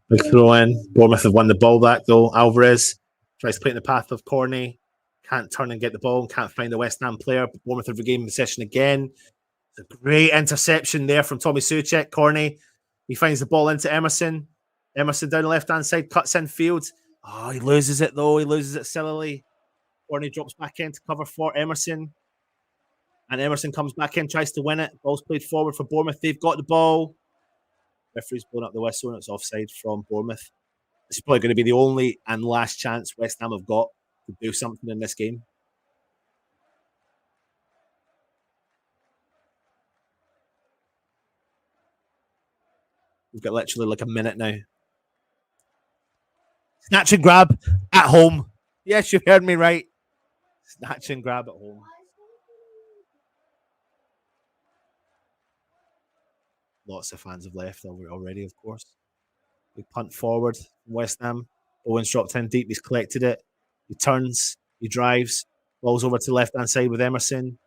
Big throw in. Bournemouth have won the ball back though. Alvarez tries to play in the path of Corney. Can't turn and get the ball and can't find the West Ham player. But Bournemouth have regained possession again. It's a great interception there from Tommy Soucek. Corney. He finds the ball into Emerson. Emerson down the left-hand side, cuts in field. Oh, he loses it though. He loses it sillily. Corney drops back in to cover for Emerson. And Emerson comes back in, tries to win it. Ball's played forward for Bournemouth. They've got the ball. Referee's blown up the whistle and it's offside from Bournemouth. This is probably going to be the only and last chance West Ham have got to do something in this game. We've got literally like a minute now. Snatch and grab at home. Yes, you heard me right. Snatch and grab at home. Lots of fans have left already, of course. We punt forward from West Ham. Owen's dropped in deep. He's collected it. He turns. He drives. Ball's over to the left-hand side with Emerson.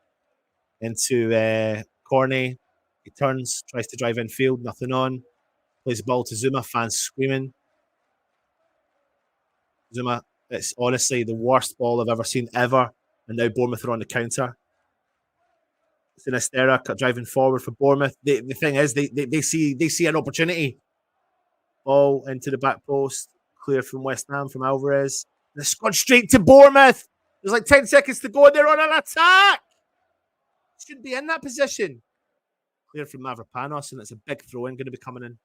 Into Corney. He turns. Tries to drive in field. Nothing on. Plays the ball to Zuma. Fans screaming. Zuma, it's honestly the worst ball I've ever seen ever. And now Bournemouth are on the counter. Sinisterra driving forward for Bournemouth. The thing is, they see an opportunity. Ball into the back post. Clear from West Ham, from Alvarez. And it's gone straight to Bournemouth. There's like 10 seconds to go and they're on an attack. Shouldn't be in that position. Clear from Mavropanos, and it's a big throw-in going to be coming in.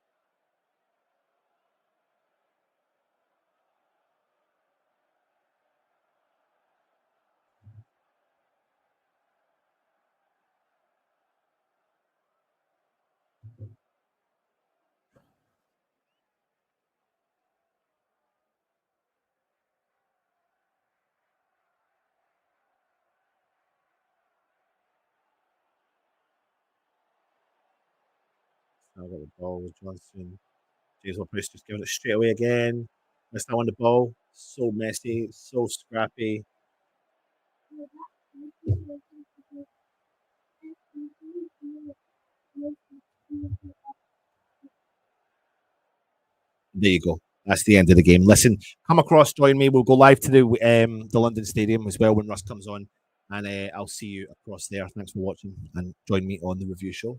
Now got the ball with Johnson. James Ward-Prowse just giving it straight away again. Missed out on the ball. So messy, so scrappy. There you go. That's the end of the game. Listen, come across, join me. We'll go live to the London Stadium as well when Russ comes on. And I'll see you across there. Thanks for watching and join me on the review show.